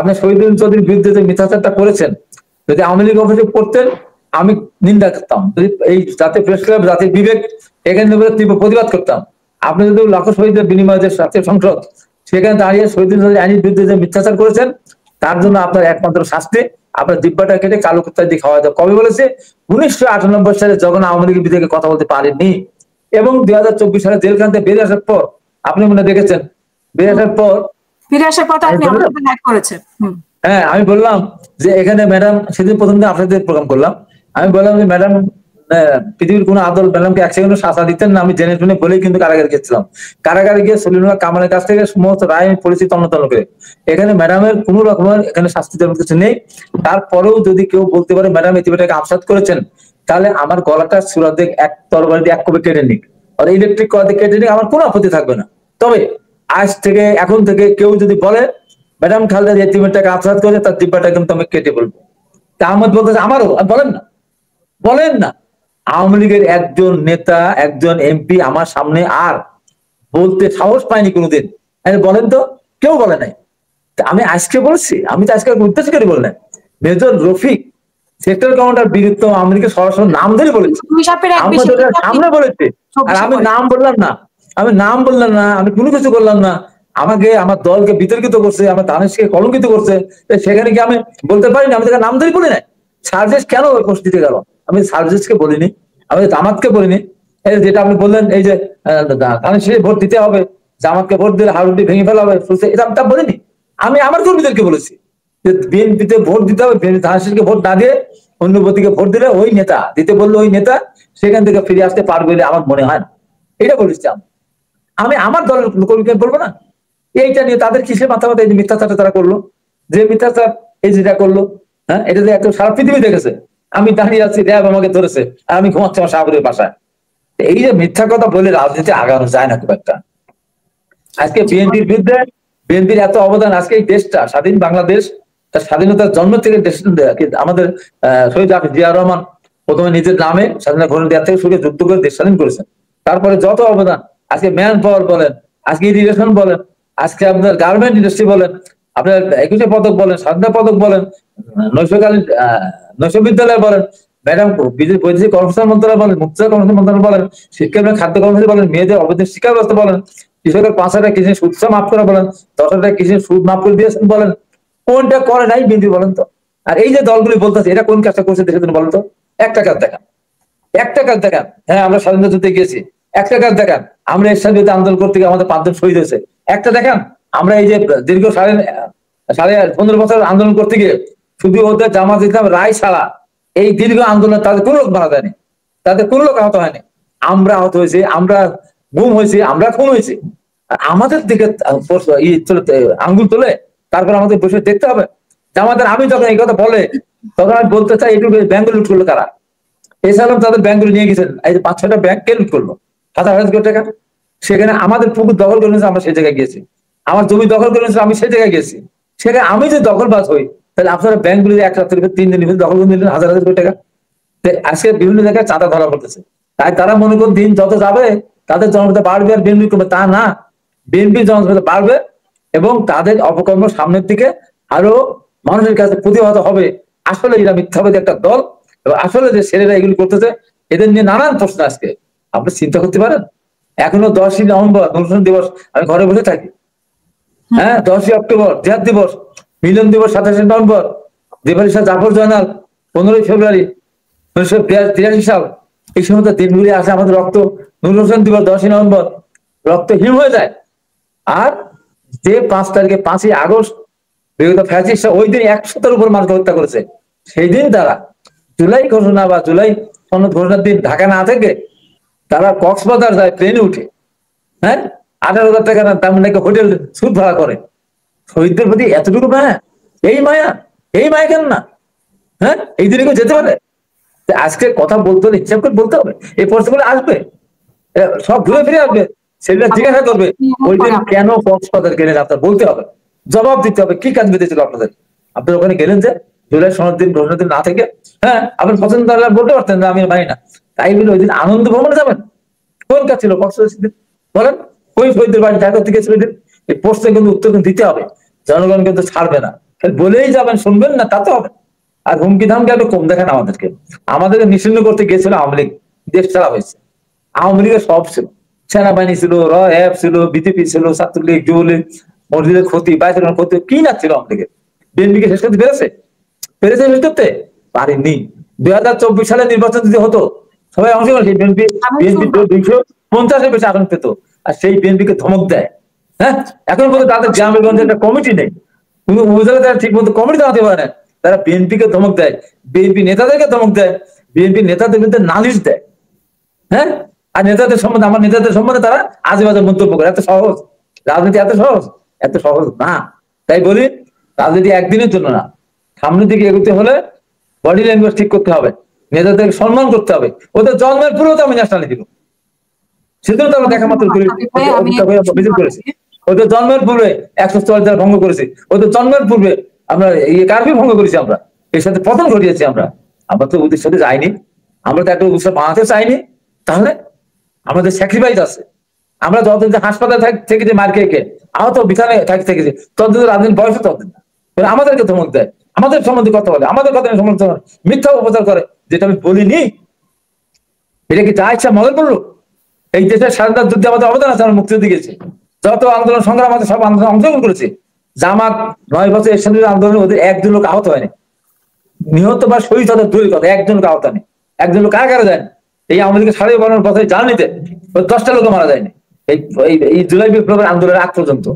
আপনি শহীদ চৌধুরীর বিরুদ্ধে যে মিথ্যাচারটা করেছেন, যদি আওয়ামী লীগ অভিযোগ করতেন আমি নিন্দা করতাম, যদি এই জাতীয় প্রেস ক্লাব জাতীয় বিবেক এখানে তীব্র প্রতিবাদ করতাম। আপনি যদি লাখো শহীদের বিনিময়ে যে জাতীয় সংসদ সেখানে দাঁড়িয়ে শহীদ আইনের বিরুদ্ধে যে মিথ্যাচার করেছেন তার জন্য আপনার একমাত্র শাস্তি আপনার জিব্বাটা কেটে কালো কুত্তা দিয়ে খাওয়া দাওয়া। কবে বলেছে? 1998 সালে যখন আওয়ামী লীগের বিরুদ্ধে কথা বলতে পারেননি, এবং 2024 সালে জেলখান থেকে বেরিয়ে আসার পর আপনি মনে দেখেছেন, বেরিয়ে আসার পর আপনি আমাদের করেছেন। হ্যাঁ, আমি বললাম যে এখানে ম্যাডাম, সেদিন প্রথম দিন আপনাদের প্রোগ্রাম করলাম, আমি বললাম যে ম্যাডাম পৃথিবীর কোন আদল ম্যাডামকে 1 সেকেন্ড শাস্তি দিতেন না, আমি জেনে শুনে বলেই কিন্তু কারাগারে গেছিলাম। কারাগারে গিয়ে সলিমুল্লাহ কামালের কাছ থেকে সমস্ত রায় পরিচিত অন্যতম করে, এখানে ম্যাডামের কোন রকমের এখানে শাস্তি দেওয়ার কিছু নেই। তারপরেও যদি কেউ বলতে পারে ম্যাডাম এটিকে আফসাদ করেছেন, তাহলে আমার গলাটা সুরা দিয়ে এক তরবারি দিয়ে 1 কপি কেটে নিক, আর ইলেকট্রিক করা দিয়ে কেটে নিক, আমার কোনো আপত্তি থাকবে না। তবে আজ থেকে এখন থেকে কেউ যদি বলে ম্যাডাম খালেদা এটিমেরটাকে আফসাদ করে, তার জিব্বাটা কিন্তু আমি কেটে বলবো। তা আহমদ বলতেছে আমারও, বলেন না আওয়ামী লীগের একজন নেতা একজন এমপি আমার সামনে আর বলতে সাহস পায়নি কোনোদিন, বলেন তো? কেউ বলে নাই। আমি আজকে বলছি, আমি তো আজকে উদ্দেশ্য করে বললেন মেজর রফিক সেক্টর কমান্ডার বিরুদ্ধে আওয়ামী লীগের সরাসরি নাম ধরে বলেছি, সামনে বলেছে। আর আমি নাম বললাম না, আমি কোনো কিছু করলাম না, আমাকে আমার দলকে বিতর্কিত করছে, আমার দানেশকে কলঙ্কিত করছে, সেখানে কি আমি বলতে পারিনি? আমি তাকে নাম ধরে বলি না। সার্জেস কেন ওই পোস্ট দিতে গেল? আমি সার্জেসকে বলিনি, আমি জামাতকে বলিনি। এই যেটা আপনি বললেন, এই যে দানেশকে ভোট দিতে হবে, জামাতকে ভোট দিলে হাড়ুটি ভেঙে ফেলা হবে, এটা আমি তা বলিনি। আমি আমার কর্মীদেরকে বলেছি যে বিএনপিতে ভোট দিতে হবে, দানেশকে ভোট না দিয়ে অন্য প্রতীকে ভোট দিলে ওই নেতা দিতে বললো, ওই নেতা সেখান থেকে ফিরে আসতে পারবে বলে আমার মনে হয় না। এটা বলেছি আমি আমার দলের কর্মীকে বলবো না? এইটা নিয়ে তাদের কিসের মাথা মাথা এই যে মিথ্যাচারটা তারা করলো, যে মিথ্যাচার এই যেটা করলো, হ্যাঁ, এটা যে একটা সারা পৃথিবী দেখেছে। আমি দাঁড়িয়ে আছি, র্যাব আমাকে ধরেছে, আর আমি ঘুমাচ্ছি আমার সাগরের বাসায়। এই যে মিথ্যা কথা বলে রাজনীতি আগানো যায় না খুব একটা। আজকে বিএনপির বিরুদ্ধে, বিএনপির এত অবদান, আজকে এই দেশটা স্বাধীন বাংলাদেশ, তার স্বাধীনতার জন্ম থেকে দেশ আমাদের শহীদ জিয়াউর রহমান প্রথমে নিজের নামে স্বাধীনতা ঘোষণা দেওয়ার থেকে শুরু যুদ্ধ করে দেশ স্বাধীন করেছেন। তারপরে যত অবদান, আজকে ম্যান পাওয়ার বলেন, আজকে ইরিগেশন বলেন, আজকে আপনার গার্মেন্ট ইন্ডাস্ট্রি বলেন, আপনার 21শে পদক বলেন, স্বাধীনতা পদক বলেন, নৈশকালীন নৈশ বিদ্যালয় বলেন, ম্যাডাম বৈদেশিক কর্মসংস্থান মন্ত্রণালয় বলেন, মুক্ত কর্মসংস্থান মন্ত্রণালয় বলেন, শিক্ষা এবং খাদ্য কর্মসূচি বলেন, মেয়েদের অবৈধ শিক্ষা ব্যবস্থা বলেন, কৃষকের 5,000 টাকা কৃষি সুদ মাফ করা বলেন, 10,000 টাকা কৃষি সুদ মাফ করে দিয়েছেন বলেন, কোনটা করে নাই বিএনপি বলেন তো? আর এই যে দলগুলি বলতেছে, এটা কোন কাজটা করছে দেশের জন্য বলেন তো? একটা কাজ দেখান, একটা কাজ দেখান। হ্যাঁ, আমরা স্বাধীনতা যুদ্ধে গিয়েছি, একটা কাজ দেখান। আমরা এর সাথে আন্দোলন করতে গিয়ে আমাদের 5 জন শহীদ হয়েছে, একটা দেখান। আমরা এই যে দীর্ঘ সাড়ে 15 বছর আন্দোলন করতে গিয়ে শুধু ওদের জামাত ইসলাম রায় ছাড়া এই দীর্ঘ আন্দোলন তাদের কোনো লোক মারা যায়নি, তাদের কোনো লোক আহত হয়নি। আমরা আহত হয়েছি, আমরা গুম হয়েছি, আমরা খুন হয়েছি। আমাদের দিকে আঙ্গুল তোলে, তারপর আমাদের বসে দেখতে হবে। জামাতের আমি যখন এই কথা বলে, তখন আমি বলতে চাই, একটু ব্যাংক লুট করলো কারা? এছাড়াও তাদের ব্যাংকগুলো নিয়ে গেছেন, এই যে 5-6টা ব্যাংক কে লুট করলো, হাজার হাজার কোটি টাকা। সেখানে আমাদের পুকুর দখল করে নিয়েছে, আমরা সেই জায়গায় গিয়েছি। আমার জমি দখল করে নিয়েছে, আমি সেই জায়গায় গেছি। সেখানে আমি যে দখলবাজ হই, তাহলে আপনারা ব্যাংকগুলি 1 রাতের 3 দিনের ভিতরে দখল করে নিলেন হাজার হাজার কোটি টাকা। আজকে বিভিন্ন জায়গায় চাঁদা ধরা পড়তেছে। তাই তারা মনে করেন দিন যত যাবে তাদের জনপ্রিয়তা বাড়বে আর বিএনপি করবে, তা না। বিএনপির জনপ্রিয়তা বাড়বে এবং তাদের অপকর্ম সামনের দিকে আরো মানুষের কাছে প্রতিহত হবে। আসলে এরা মিথ্যাবাদী একটা দল, এবং আসলে যে ছেলেরা এগুলি করতেছে, এদের নিয়ে নানান প্রশ্ন আজকে আপনি চিন্তা করতে পারেন। এখনো 10ই নভেম্বর নূর দিবস, আমি ঘরে বসে থাকি। হ্যাঁ, 10ই অক্টোবর জিহাদ দিবস, মিলন দিবস 27শে নভেম্বর, দেবালী শাহ জাফর জয়নাল 15ই ফেব্রুয়ারি 1983 সাল, এই সমস্ত দিনগুলি আছে আমাদের রক্ত। নূর হোসেন দিবস 10ই নভেম্বর, রক্ত হিম হয়ে যায়। আর যে 5 তারিখে 5ই আগস্ট বিগত ফ্যাসিস্ট ওই দিন 100-এর উপর মানুষকে হত্যা করেছে, সেই দিন তারা জুলাই ঘোষণা বা জুলাই সনদ ঘোষণার দিন ঢাকা না থেকে তারা কক্সবাজার যায় ট্রেনে উঠে। হ্যাঁ, 18,000 টাকা তেমন নাকি হোটেল সুদ ভাড়া করে। শহীদদের প্রতি এতটুকু মায়া, এই মায়া, এই মায়া কেন না? হ্যাঁ, এই দিনে কেউ যেতে পারে? আজকে কথা বলতে হলে হিসাব করে বলতে হবে। এই প্রশ্নগুলো আসবে, সব ঘুরে ফিরে আসবে। সেটা জিজ্ঞাসা করবে ওই দিন কেন কক্সবাজার গেলেন, আপনার বলতে হবে, জবাব দিতে হবে। কি কাজ বেঁধেছিল আপনাদের? আপনারা ওখানে গেলেন যে জুলাই সনদ দিন ঘোষণার দিন না থেকে, হ্যাঁ, আপনার পছন্দ বলতে পারতেন না আমি মানি না, তাই বলে ওই দিন আনন্দ ভ্রমণে যাবেন? কোন কাজ ছিল কক্সবাজার? বলেন, ওই শহীদদের বাড়ি ঢাকা থেকে ছিল দিন। এই প্রশ্নে কিন্তু উত্তর দিতে হবে। জনগণ কিন্তু ছাড়বে না, বলেই যাবেন, শুনবেন না তা তো হবে। আর হুমকি ধামকি একটু কম দেখেন আমাদেরকে নিশ্চিন্ন করতে গিয়েছিল আওয়ামী লীগ, দেশ ছাড়া হয়েছে। আওয়ামী লীগের সব ছিল, সেনাবাহিনী ছিল, র্যাব ছিল, বিজেপি ছিল, ছাত্রলীগ, যুবলীগ, মসজিদের ক্ষতি, বাইরের ক্ষতি, কি না ছিল আওয়ামী লীগের? বিএনপিকে শেষ করতে পেরেছে? পেরেছে শেষ করতে? পারেনি। 2024 সালে নির্বাচন যদি হতো, সবাই অংশগ্রহণ, সেই বিএনপি 250-এর বেশি আসন পেত। আর সেই বিএনপিকে ধমক দেয়। হ্যাঁ, এখন পর্যন্ত তাদের গ্রামেগঞ্জে একটা কমিটি নেই, কিন্তু উপজেলা তারা ঠিক মতো কমিটি দাঁড়াতে পারে না। তারা বিএনপিকে ধমক দেয়, বিএনপি নেতাদেরকে ধমক দেয়, বিএনপি নেতাদের বিরুদ্ধে নালিশ দেয়। হ্যাঁ, আর নেতাদের সম্বন্ধে, আমার নেতাদের সম্বন্ধে তারা আজে বাজে মন্তব্য করে। এত সহজ রাজনীতি? এত সহজ? এত সহজ না। তাই বলি, রাজনীতি একদিনের জন্য না। সামনের দিকে এগোতে হলে বডি ল্যাঙ্গুয়েজ ঠিক করতে হবে, নেতাদেরকে সম্মান করতে হবে। ওদের জন্মের পূর্বেও তো আমি ন্যাশনালি দিব, সেজন্য তো আমরা দেখা মাত্র অভিযোগ করেছি। ওদের জন্মের পূর্বে 144 ভঙ্গ করেছি, ওদের জন্মের পূর্বে আমরা কারফিউ ভঙ্গ করেছি, আমরা এর সাথে পতন ঘটিয়েছি। আমরা তো ওদের সাথে যাইনি, আমরা তো একটা উৎসব বানাতে চাইনি। তাহলে আমাদের স্যাক্রিফাইস আছে। আমরা যতদিন হাসপাতাল থেকে যে মার খেয়ে আহত বিছানায় থেকেছি, ততদিন রাজনীতির বয়স ততদিন না। আমাদেরকে ধমক দেয়, আমাদের সম্বন্ধে কথা বলে, আমাদের কথা সমালোচনা, মিথ্যা উপচার করে, যেটা আমি বলিনি। এটা কি যা ইচ্ছা মনে করলো? এই দেশের স্বাধীনতার যুদ্ধে আমাদের অবদান আছে, আমরা মুক্তিযুদ্ধে গেছি। যত আন্দোলন সংগ্রাম আছে সব আন্দোলন অংশগ্রহণ করেছে। জামাত 9 বছর এরশাদের আন্দোলনে ওদের একজন লোক আহত হয়নি, নিহত বা শহীদ হতে দূরের কথা, একজন লোক আহত হয়নি, একজন লোক কারাগারে যায়নি। এই আওয়ামী লীগের 12.5 বছর জার্নিতে 10টা লোক মারা যায়নি এই জুলাই বিপ্লবের আন্দোলনের আগ পর্যন্ত।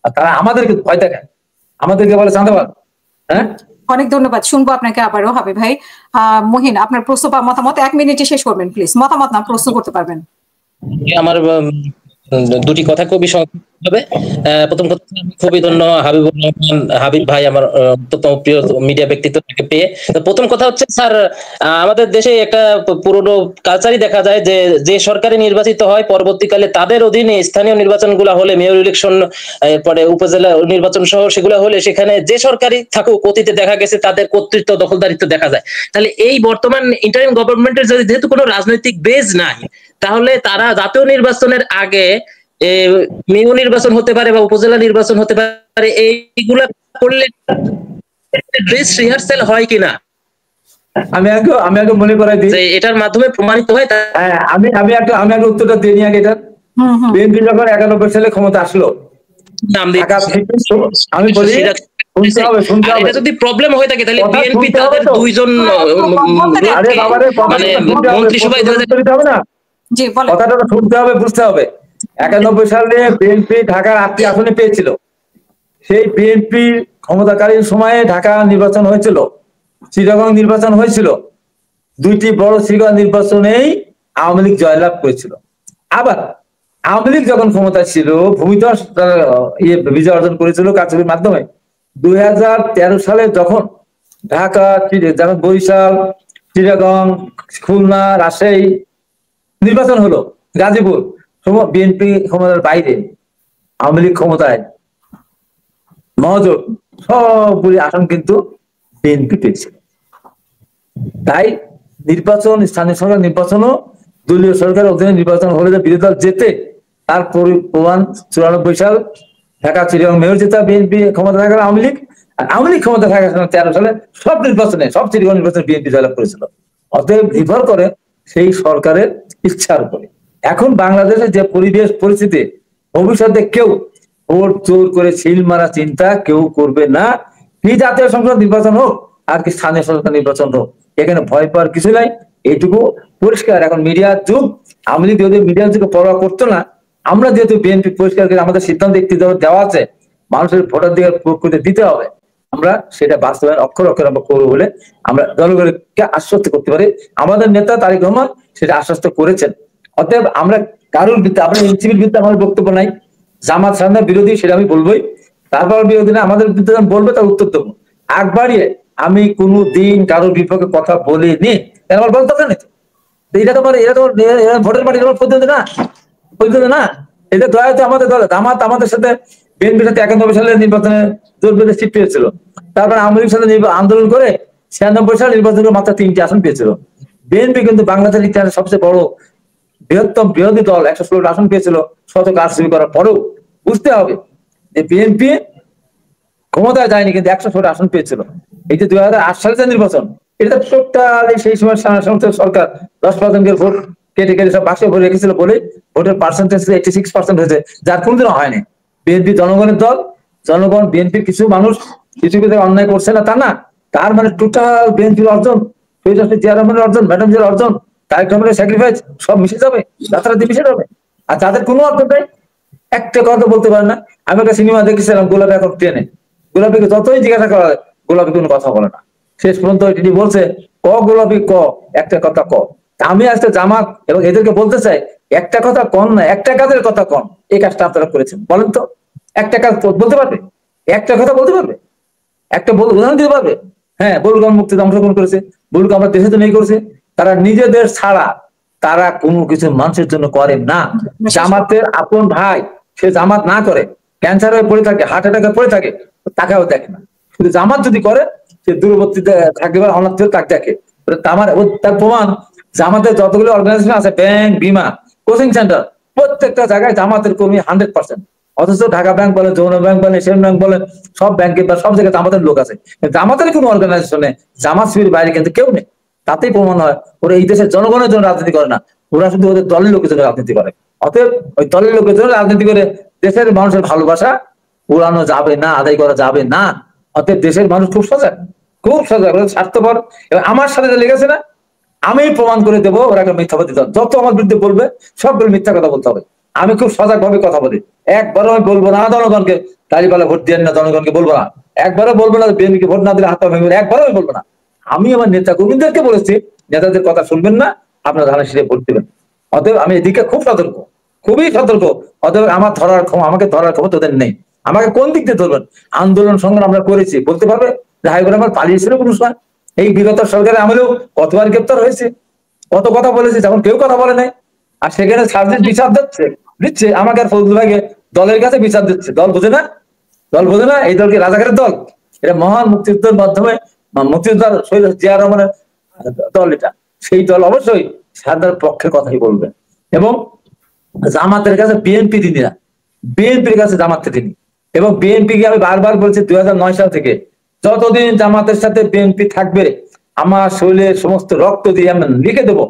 আর তারা আমাদেরকে ভয় দেখায়, আমাদেরকে বলে চাঁদাবাদ। হ্যাঁ, অনেক ধন্যবাদ, শুনবো আপনাকে আবারও হাবিব ভাই। মহিন, আপনার প্রশ্ন বা মতামত 1 মিনিটে শেষ করবেন প্লিজ। মতামত না, প্রশ্ন করতে পারবেন। আমার দুটি কথা খুবই সংক্ষিপ্ত হবে। প্রথম কথা, খুবই ধন্য হাবিবুর রহমান হাবিব ভাই, আমার অত্যন্ত প্রিয় মিডিয়া ব্যক্তিত্ব থেকে পেয়ে। তো প্রথম কথা হচ্ছে স্যার, আমাদের দেশে একটা পুরনো কালচারই দেখা যায় যে যে সরকারি নির্বাচিত হয় পরবর্তীকালে তাদের অধীনে স্থানীয় নির্বাচনগুলো হলে, মেয়র ইলেকশন, পরে উপজেলা নির্বাচন সহ সেগুলো হলে, সেখানে যে সরকারি থাকুক অতীতে দেখা গেছে তাদের কর্তৃত্ব দখলদারিত্ব দেখা যায়। তাহলে এই বর্তমান ইন্টারিম গভর্নমেন্টের যেহেতু কোনো রাজনৈতিক বেজ নাই, তাহলে তারা জাতীয় নির্বাচনের আগে মেয়র নির্বাচন হতে পারে বা উপজেলা নির্বাচন হতে পারে, এইগুলা করলে বেশ রিহার্সাল হয় কিনা আমি আগে মনে করাই দিই, যে এটার মাধ্যমে প্রমাণিত হয়। হ্যাঁ, আমি একটা উত্তরটা দিয়ে নিই আগে। এটা বিএনপি যখন 91 সালে ক্ষমতা আসলো, নাম আমি বলি শুনতে হবে। এটা যদি প্রবলেম হয়ে থাকে তাহলে বিএনপি তাদের দুইজন মানে মন্ত্রিসভায় হবে না, জি বলেন। কথাটা শুনতে হবে, বুঝতে হবে। 91 সালে বিএনপি ঢাকার 8টি আসনে পেয়েছিল। সেই বিএনপি ক্ষমতাকালীন সময়ে ঢাকা নির্বাচন হয়েছিল, চিটাগং নির্বাচন হয়েছিল, 2টি বড় সিগা নির্বাচনেই আওয়ামী লীগ জয়লাভ করেছিল। আবার আওয়ামী লীগ যখন ক্ষমতা ছিল, ভূমিধস বিজয় অর্জন করেছিল কারচুপির মাধ্যমে। 2013 সালে যখন ঢাকা, যেমন বরিশাল, চিটাগং, খুলনা, রাজশাহী নির্বাচন হলো, গাজীপুর, বিএনপি ক্ষমতার বাইরে, আওয়ামী লীগ ক্ষমতায়, মহাজোট, সবগুলি আসন কিন্তু বিএনপি পেয়েছিল। তাই নির্বাচন, স্থানীয় সরকার নির্বাচনও দলীয় সরকারের অধীনে নির্বাচন হলে যে বিরোধী দল যেতে, তার প্রমাণ 94 সাল ঢাকা চিটাগং মেয়র জেতা বিএনপি ক্ষমতা থাকার আওয়ামী লীগ, আর আওয়ামী লীগ ক্ষমতা থাকার 13 সালে সব নির্বাচনে, সব চিটাগং নির্বাচনে বিএনপি জয়লাভ করেছিল। অতএব নির্ভর করে সেই সরকারের ইচ্ছার উপরে। এখন বাংলাদেশে যে পরিবেশ পরিস্থিতি, ভবিষ্যতে কেউ ভোট জোর করে সিল মারা চিন্তা কেউ করবে না। কি জাতীয় সংসদ নির্বাচন হোক আর কি স্থানীয় সরকার নির্বাচন হোক, এখানে ভয় পাওয়ার কিছু নাই, এইটুকু পরিষ্কার। এখন মিডিয়ার যুগ, আওয়ামী লীগ যেহেতু মিডিয়ার যুগে পরোয়া করতো না, আমরা যেহেতু বিএনপি পরিষ্কার করে আমাদের সিদ্ধান্ত একটি দেওয়া আছে, মানুষের ভোটাধিকার প্রয়োগ করতে দিতে হবে, আমরা সেটা বাস্তবায়ন অক্ষর অক্ষর আমরা করবো বলে আমরা জনগণকে আশ্বস্ত করতে পারি। আমাদের নেতা তারেক রহমান সেটা আশ্বস্ত করেছেন। অতএব আমরা কারোর বিরুদ্ধে, আমরা এনসিপির বিরুদ্ধে আমাদের বক্তব্য নাই, জামাত সামনে বিরোধী সেটা আমি বলবোই, তারপর বিরোধী না আমাদের বিরুদ্ধে বলবে তার উত্তর দেবো। আগ বাড়িয়ে আমি কোনো দিন কারোর বিপক্ষে কথা বলিনি, আমার বলতে হবে না। এটা তোমার ভোটের পার্টি পদ্ধতি না, এটা দয়াতে আমাদের দল জামাত আমাদের সাথে বিএনপির সাথে 91 সালে নির্বাচনে জোর বেঁধে সিট পেয়েছিল। তারপর আওয়ামী লীগের সাথে আন্দোলন করে 96 সালে নির্বাচনে মাত্র 3টি আসন পেয়েছিল। বিএনপি কিন্তু বাংলাদেশের ইতিহাসে সবচেয়ে বড় বৃহত্তম বিরোধী দল, 116 আসন পেয়েছিল শত কারচুপি করার পরেও। বুঝতে হবে যে বিএনপি ক্ষমতায় যায়নি, কিন্তু 116 আসন পেয়েছিল। এই যে 2008 সালে যে নির্বাচন, এটা টোটালি সেই সময় সরকার 10% ভোট কেটে সব বাক্সে ভরে রেখেছিল বলে ভোটের পার্সেন্টেজ 86% হয়েছে, যার কোনদিনও হয়নি। বিএনপি জনগণের দল, জনগণ বিএনপির কিছু মানুষ কিছু অন্যায় করছে না তা না, তার মানে টোটাল বিএনপির অর্জন, চেয়ারম্যানের অর্জন, ম্যাডাম জির অর্জন, তারেক রহমানের স্যাক্রিফাইস সব মিশে যাবে, যাত্রাতে মিশে যাবে। আর তাদের কোনো অর্জন নেই, একটা কথা বলতে পারে না। আমি একটা সিনেমা দেখেছিলাম গোলাপি, এখন ট্রেনে গোলাপিকে যতই জিজ্ঞাসা করা হয় গোলাপি কোনো কথা বলে না। শেষ পর্যন্ত তিনি বলছে, ক গোলাপি ক, একটা কথা ক। আমি আজকে জামাত এবং এদেরকে বলতে চাই, একটা কথা কন না, একটা কাজের কথা কন। এই কাজটা আপনারা করেছেন, বলেন তো একটা কাজ বলতে পারবে? একটা কথা বলতে পারবে? একটা উদাহরণ দিতে পারবে? হ্যাঁ, বলগাম মুক্তিতে অংশগ্রহণ করেছে, বলগাম আমরা দেশের জন্যই করেছে। তারা নিজেদের ছাড়া তারা কোনো কিছু মানুষের জন্য করে না। জামাতের আপন ভাই সে জামাত না করে, ক্যান্সার হয়ে পড়ে থাকে, হার্ট অ্যাটাকে পড়ে থাকে, তাকেও দেখে না। কিন্তু জামাত যদি করে, সে দূরবর্তীতে থাকবে বা অনাথ তাকে দেখে। তার প্রমাণ, জামাতের যতগুলো অর্গানাইজেশন আছে, ব্যাংক, বিমা, কোচিং সেন্টার, প্রত্যেকটা জায়গায় জামাতের কর্মী 100%। অথচ ঢাকা ব্যাংক বলেন, যমুনা ব্যাংক বলেন, এশিয়ান ব্যাংক বলেন, সব ব্যাংকে বা সব জায়গায় জামাতের লোক আছে। জামাতের কোনো অর্গানাইজেশনে জামাত শিবির বাইরে কিন্তু কেউ নেই। তাতেই প্রমাণ হয় ওরা এই দেশের জনগণের জন্য রাজনীতি করে না, ওরা শুধু ওদের দলের লোকের জন্য রাজনীতি করে। অতএব ওই দলের লোকের জন্য রাজনীতি করে দেশের মানুষের ভালোবাসা উড়ানো যাবে না, আদায় করা যাবে না। অতএব দেশের মানুষ খুব সজাগ, খুব সজাগ, স্বার্থপর। এবং আমার সাথে যা লেগেছে না, আমি প্রমাণ করে দেবো ওরা একটা মিথ্যাবাদী দল। যত আমার বিরুদ্ধে বলবে সবগুলো মিথ্যা কথা বলতে হবে। আমি খুব সজাগ ভাবে কথা বলি। একবারও আমি বলবো না জনগণকে দাঁড়িপাল্লা ভোট দেন না, জনগণকে বলবো না। একবারও বলবো না বিএনপিকে ভোট না দিলে হাত পা ভেঙে, একবারও আমি বলবো না। আমি আমার নেতা কর্মীদেরকে বলেছি নেতাদের কথা শুনবেন না, আপনারা ধানের শীষে ভোট দেবেন। অতএব আমি এদিকে খুব সতর্ক, খুবই সতর্ক। অতএব আমার আমাকে ধরার ক্ষমতা ওদের নেই। আমাকে কোন দিক দিয়ে ধরবেন? আন্দোলন সংগ্রাম আমরা করেছি, বলতে পারবে যে হাইকোর্ট আমার পালিয়েছিল কোনো সময়? এই বিগত সরকারে আমলেও কতবার গ্রেপ্তার হয়েছে, কত কথা বলেছে, যখন কেউ কথা বলে নাই। আর সেখানে সার্জিস বিচার দিচ্ছে আমাকে আর ফজলুল ভাইকে দলের কাছে বিচার দিচ্ছে। দল বোঝে না, দল বোঝে না। এই দল কি রাজাকারের দল? এটা মহান মুক্তিযুদ্ধের মাধ্যমে মুক্তিযোদ্ধার শহীদ জিয়া রহমানের দল। এটা সেই দল অবশ্যই সারদার পক্ষের কথাই বলবে। এবং জামাতের কাছে বিএনপি দিনী না, বিএনপির কাছে জামাতের দিনী। এবং বিএনপিকে আমি বারবার বলছি 2009 সাল থেকে, যতদিন জামাতের সাথে বিএনপি থাকবে আমার শরীরের সমস্ত রক্ত দিয়ে আমি লিখে দেবো,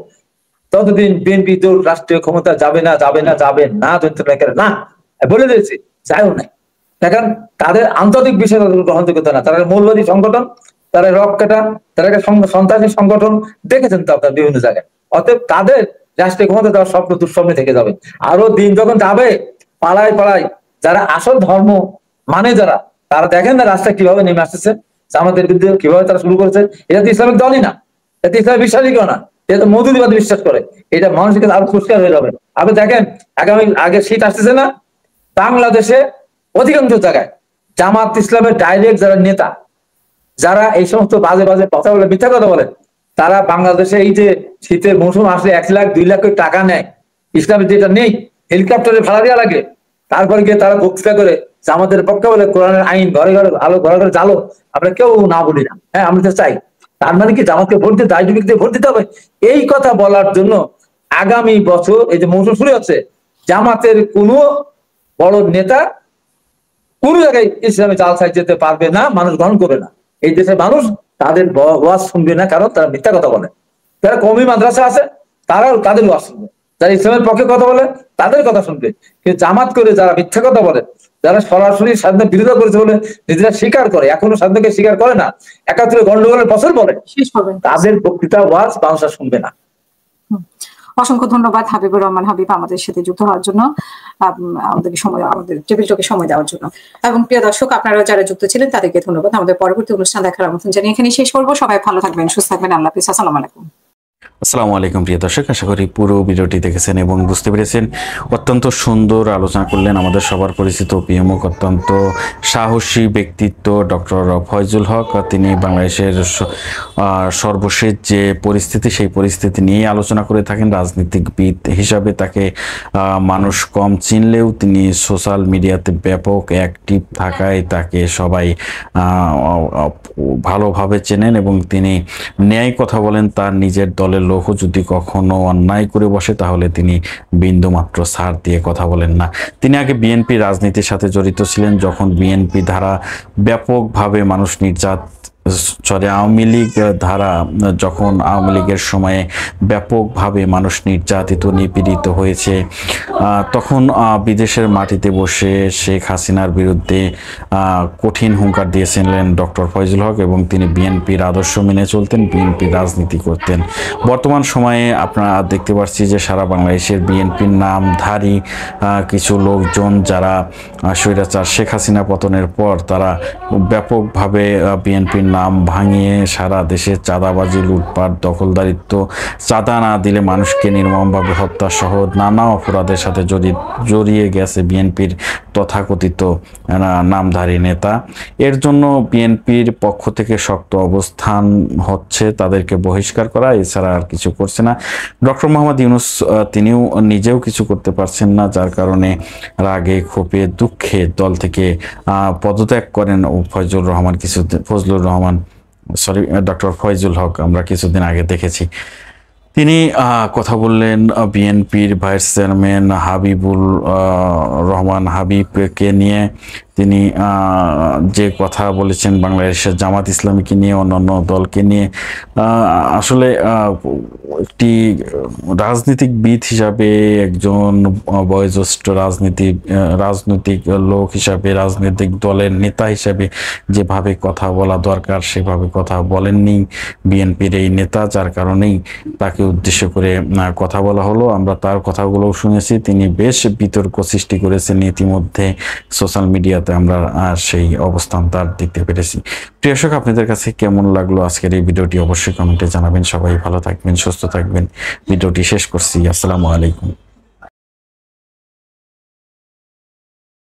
ততদিন বিএনপি তো রাষ্ট্রীয় ক্ষমতা যাবে না, যাবে না, যাবে না। না বলে দিয়েছি, চাইও নাই। দেখেন তাদের আন্তর্জাতিক বিষয় গ্রহণযোগ্যতা না, তারা মৌলবাদী সংগঠন, তারা রক কাটা, তারা একটা সন্ত্রাসী সংগঠন, দেখেছেন তো আপনার বিভিন্ন জায়গায়। অতএব তাদের রাষ্ট্রীয় ক্ষমতা দেওয়ার স্বপ্ন দুঃস্বপ্নে থেকে যাবে। আরো দিন যখন যাবে, পাড়ায় পাড়ায় যারা আসল ধর্ম মানে যারা, তারা দেখেন না রাস্তায় কিভাবে নেমে আসতেছে, আমাদের বিরুদ্ধে কিভাবে তারা শুরু করেছে। এটা তো ইসলামিক দলই না, এটা ইসলামিক বিশ্বাসই কেউ না, এটা তো মৌদুদিবাদ বিশ্বাস করে। এটা মানুষের কাছে আরো পরিষ্কার হয়ে যাবে। আপনি দেখেন আগে শীত আসতেছে না, বাংলাদেশে অধিকাংশ জায়গায় জামাত ইসলামের ডাইরেক্ট যারা নেতা, যারা এই সমস্ত বাজে বাজে কথা বলে, মিথ্যা কথা বলে, তারা বাংলাদেশে এই যে শীতের মৌসুম আসলে 1 লাখ 2 লাখ করে টাকা নেয়, ইসলামের যেটা নেই, হেলিকপ্টারে ভাড়া দেওয়া লাগে। তারপরে গিয়ে তারা বক্তৃতা করে জামাতের পক্ষে বলে কোরআনের আইন ঘরে ঘরে আলো, ঘরে ঘরে জালো। আমরা কেউ না বলি না, হ্যাঁ আমরা তো চাই। তার মানে কি জামাতকে ভোট দিতে, আইডি দিয়ে ভোট দিতে হবে? এই কথা বলার জন্য আগামী বছর এই যে মৌসুম শুরু হচ্ছে, জামাতের কোনো বড় নেতা কোন জায়গায় ইসলামে জালসায় যেতে পারবে না, মানুষ গ্রহণ করবে না। এই দেশের মানুষ তাদের ওয়াজ শুনবে না, কারণ তারা মিথ্যা কথা বলে। যারা কওমি মাদ্রাসা আছে তারাও তাদের ওয়াজ শুনবে, যারা ইসলামের পক্ষে কথা বলে তাদের কথা শুনবে। কিন্তু জামাত করে যারা মিথ্যা কথা বলে, যারা সরাসরি স্বাধীনতা বিরোধিতা করেছে বলে নিজেরা স্বীকার করে, এখনো স্বাধীনতাকে স্বীকার করে না, 71 গন্ডগোলের বছর বলে, তাদের বক্তৃতা ওয়াজ মানুষ শুনবে না। অসংখ্য ধন্যবাদ হাবিবুর রহমান হাবিব আমাদের সাথে যুক্ত হওয়ার জন্য, আমাদেরকে সময়, আমাদের টেবিলটাকে সময় দেওয়ার জন্য। এবং প্রিয় দর্শক, আপনারা যারা যুক্ত ছিলেন তাদেরকে ধন্যবাদ। আমাদের পরবর্তী অনুষ্ঠান দেখার আমন্ত্রণ জানিয়ে এখানে শেষ করবো। সবাই ভালো থাকবেন, সুস্থ থাকবেন। আল্লাহ হাফেজ। আসসালামু আলাইকুম। আসসালামু আলাইকুম প্রিয় দর্শক, আশা করি পুরো ভিডিওটি দেখেছেন এবং বুঝতে পেরেছেন। অত্যন্ত সুন্দর আলোচনা করলেন আমাদের সবার পরিচিত পিএমও, অত্যন্ত সাহসী ব্যক্তিত্ব ডক্টর ফয়জুল হক। তিনি বাংলাদেশের সর্বশেষ যে পরিস্থিতি, সেই পরিস্থিতি নিয়ে আলোচনা করে থাকেন। রাজনীতিবিদ হিসাবে তাকে মানুষ কম চিনলেও তিনি সোশ্যাল মিডিয়াতে ব্যাপক অ্যাক্টিভ থাকায় তাকে সবাই ভালোভাবে চেনেন এবং তিনি ন্যায় কথা বলেন। তার নিজের দলের লোকও যদি কখনো অন্যায় করে বসে তাহলে তিনি বিন্দুমাত্র ছাড় দিয়ে কথা বলেন না। তিনি আগে বিএনপি রাজনীতির সাথে জড়িত ছিলেন, যখন বিএনপি ধারা ব্যাপকভাবে মানুষ আওয়ামী লীগ ধারা, যখন আওয়ামী লীগের সময়ে ব্যাপকভাবে মানুষ নির্যাতিত নিপীড়িত হয়েছে, তখন বিদেশের মাটিতে বসে শেখ হাসিনার বিরুদ্ধে কঠিন হুঙ্কার দিয়েছিলেন ডক্টর ফয়জুল হক এবং তিনি বিএনপির আদর্শ মেনে চলতেন, বিএনপির রাজনীতি করতেন। বর্তমান সময়ে আপনারা দেখতে পাচ্ছি যে সারা বাংলাদেশের বিএনপির নামধারী কিছু লোকজন, যারা স্বৈরাচার শেখ হাসিনা পতনের পর তারা ব্যাপকভাবে বিএনপির নাম ভাঙিয়ে সারা দেশে চাঁদাবাজি, লুটপাট, দখলদারিত্ব, চাঁদা না দিলে মানুষকে নির্মমভাবে হত্যা সহ নানা অপরাধের সাথে জড়িয়ে গেছে বিএনপির তথাকথিত নামধারী নেতা। এর জন্য বিএনপির পক্ষ থেকে শক্ত অবস্থান হচ্ছে, তাদেরকে বহিষ্কার করা, এছাড়া আর কিছু করছে না। ডক্টর মোহাম্মদ ইউনূস তিনিও নিজেও কিছু করতে পারছেন না, যার কারণে রাগে ক্ষোভে দুঃখে দল থেকে পদত্যাগ করেন ফজলুর রহমান ডক্টর ফয়জুল হক। আমরা কিছুদিন আগে দেখেছি তিনি কথা বললেন বিএনপির ভাইস চেয়ারম্যান হাবিবুর রহমান হাবিবকে নিয়ে। তিনি যে কথা বলেছেন বাংলাদেশের জামাত ইসলামীকে নিয়ে, অন্যান্য দলকে নিয়ে, আসলে একটি রাজনীতিকবিদ হিসাবে, একজন বয়োজ্যেষ্ঠ রাজনৈতিক লোক হিসাবে, রাজনৈতিক দলের নেতা হিসাবে যেভাবে কথা বলা দরকার সেভাবে কথা বলেননি বিএনপির এই নেতা, যার কারণেই তাকে উদ্দেশ্য করে কথা বলা হলো। আমরা তার কথাগুলো শুনেছি, তিনি বেশ বিতর্ক সৃষ্টি করেছেন ইতিমধ্যে সোশ্যাল মিডিয়াতে, আমরা সেই অবস্থান তার দেখতে পেরেছি। প্রিয় দর্শক, আপনাদের কাছে কেমন লাগলো আজকের এই ভিডিওটি অবশ্যই কমেন্টে জানাবেন। সবাই ভালো থাকবেন, সুস্থ থাকবেন। ভিডিওটি শেষ করছি। আসসালামু আলাইকুম।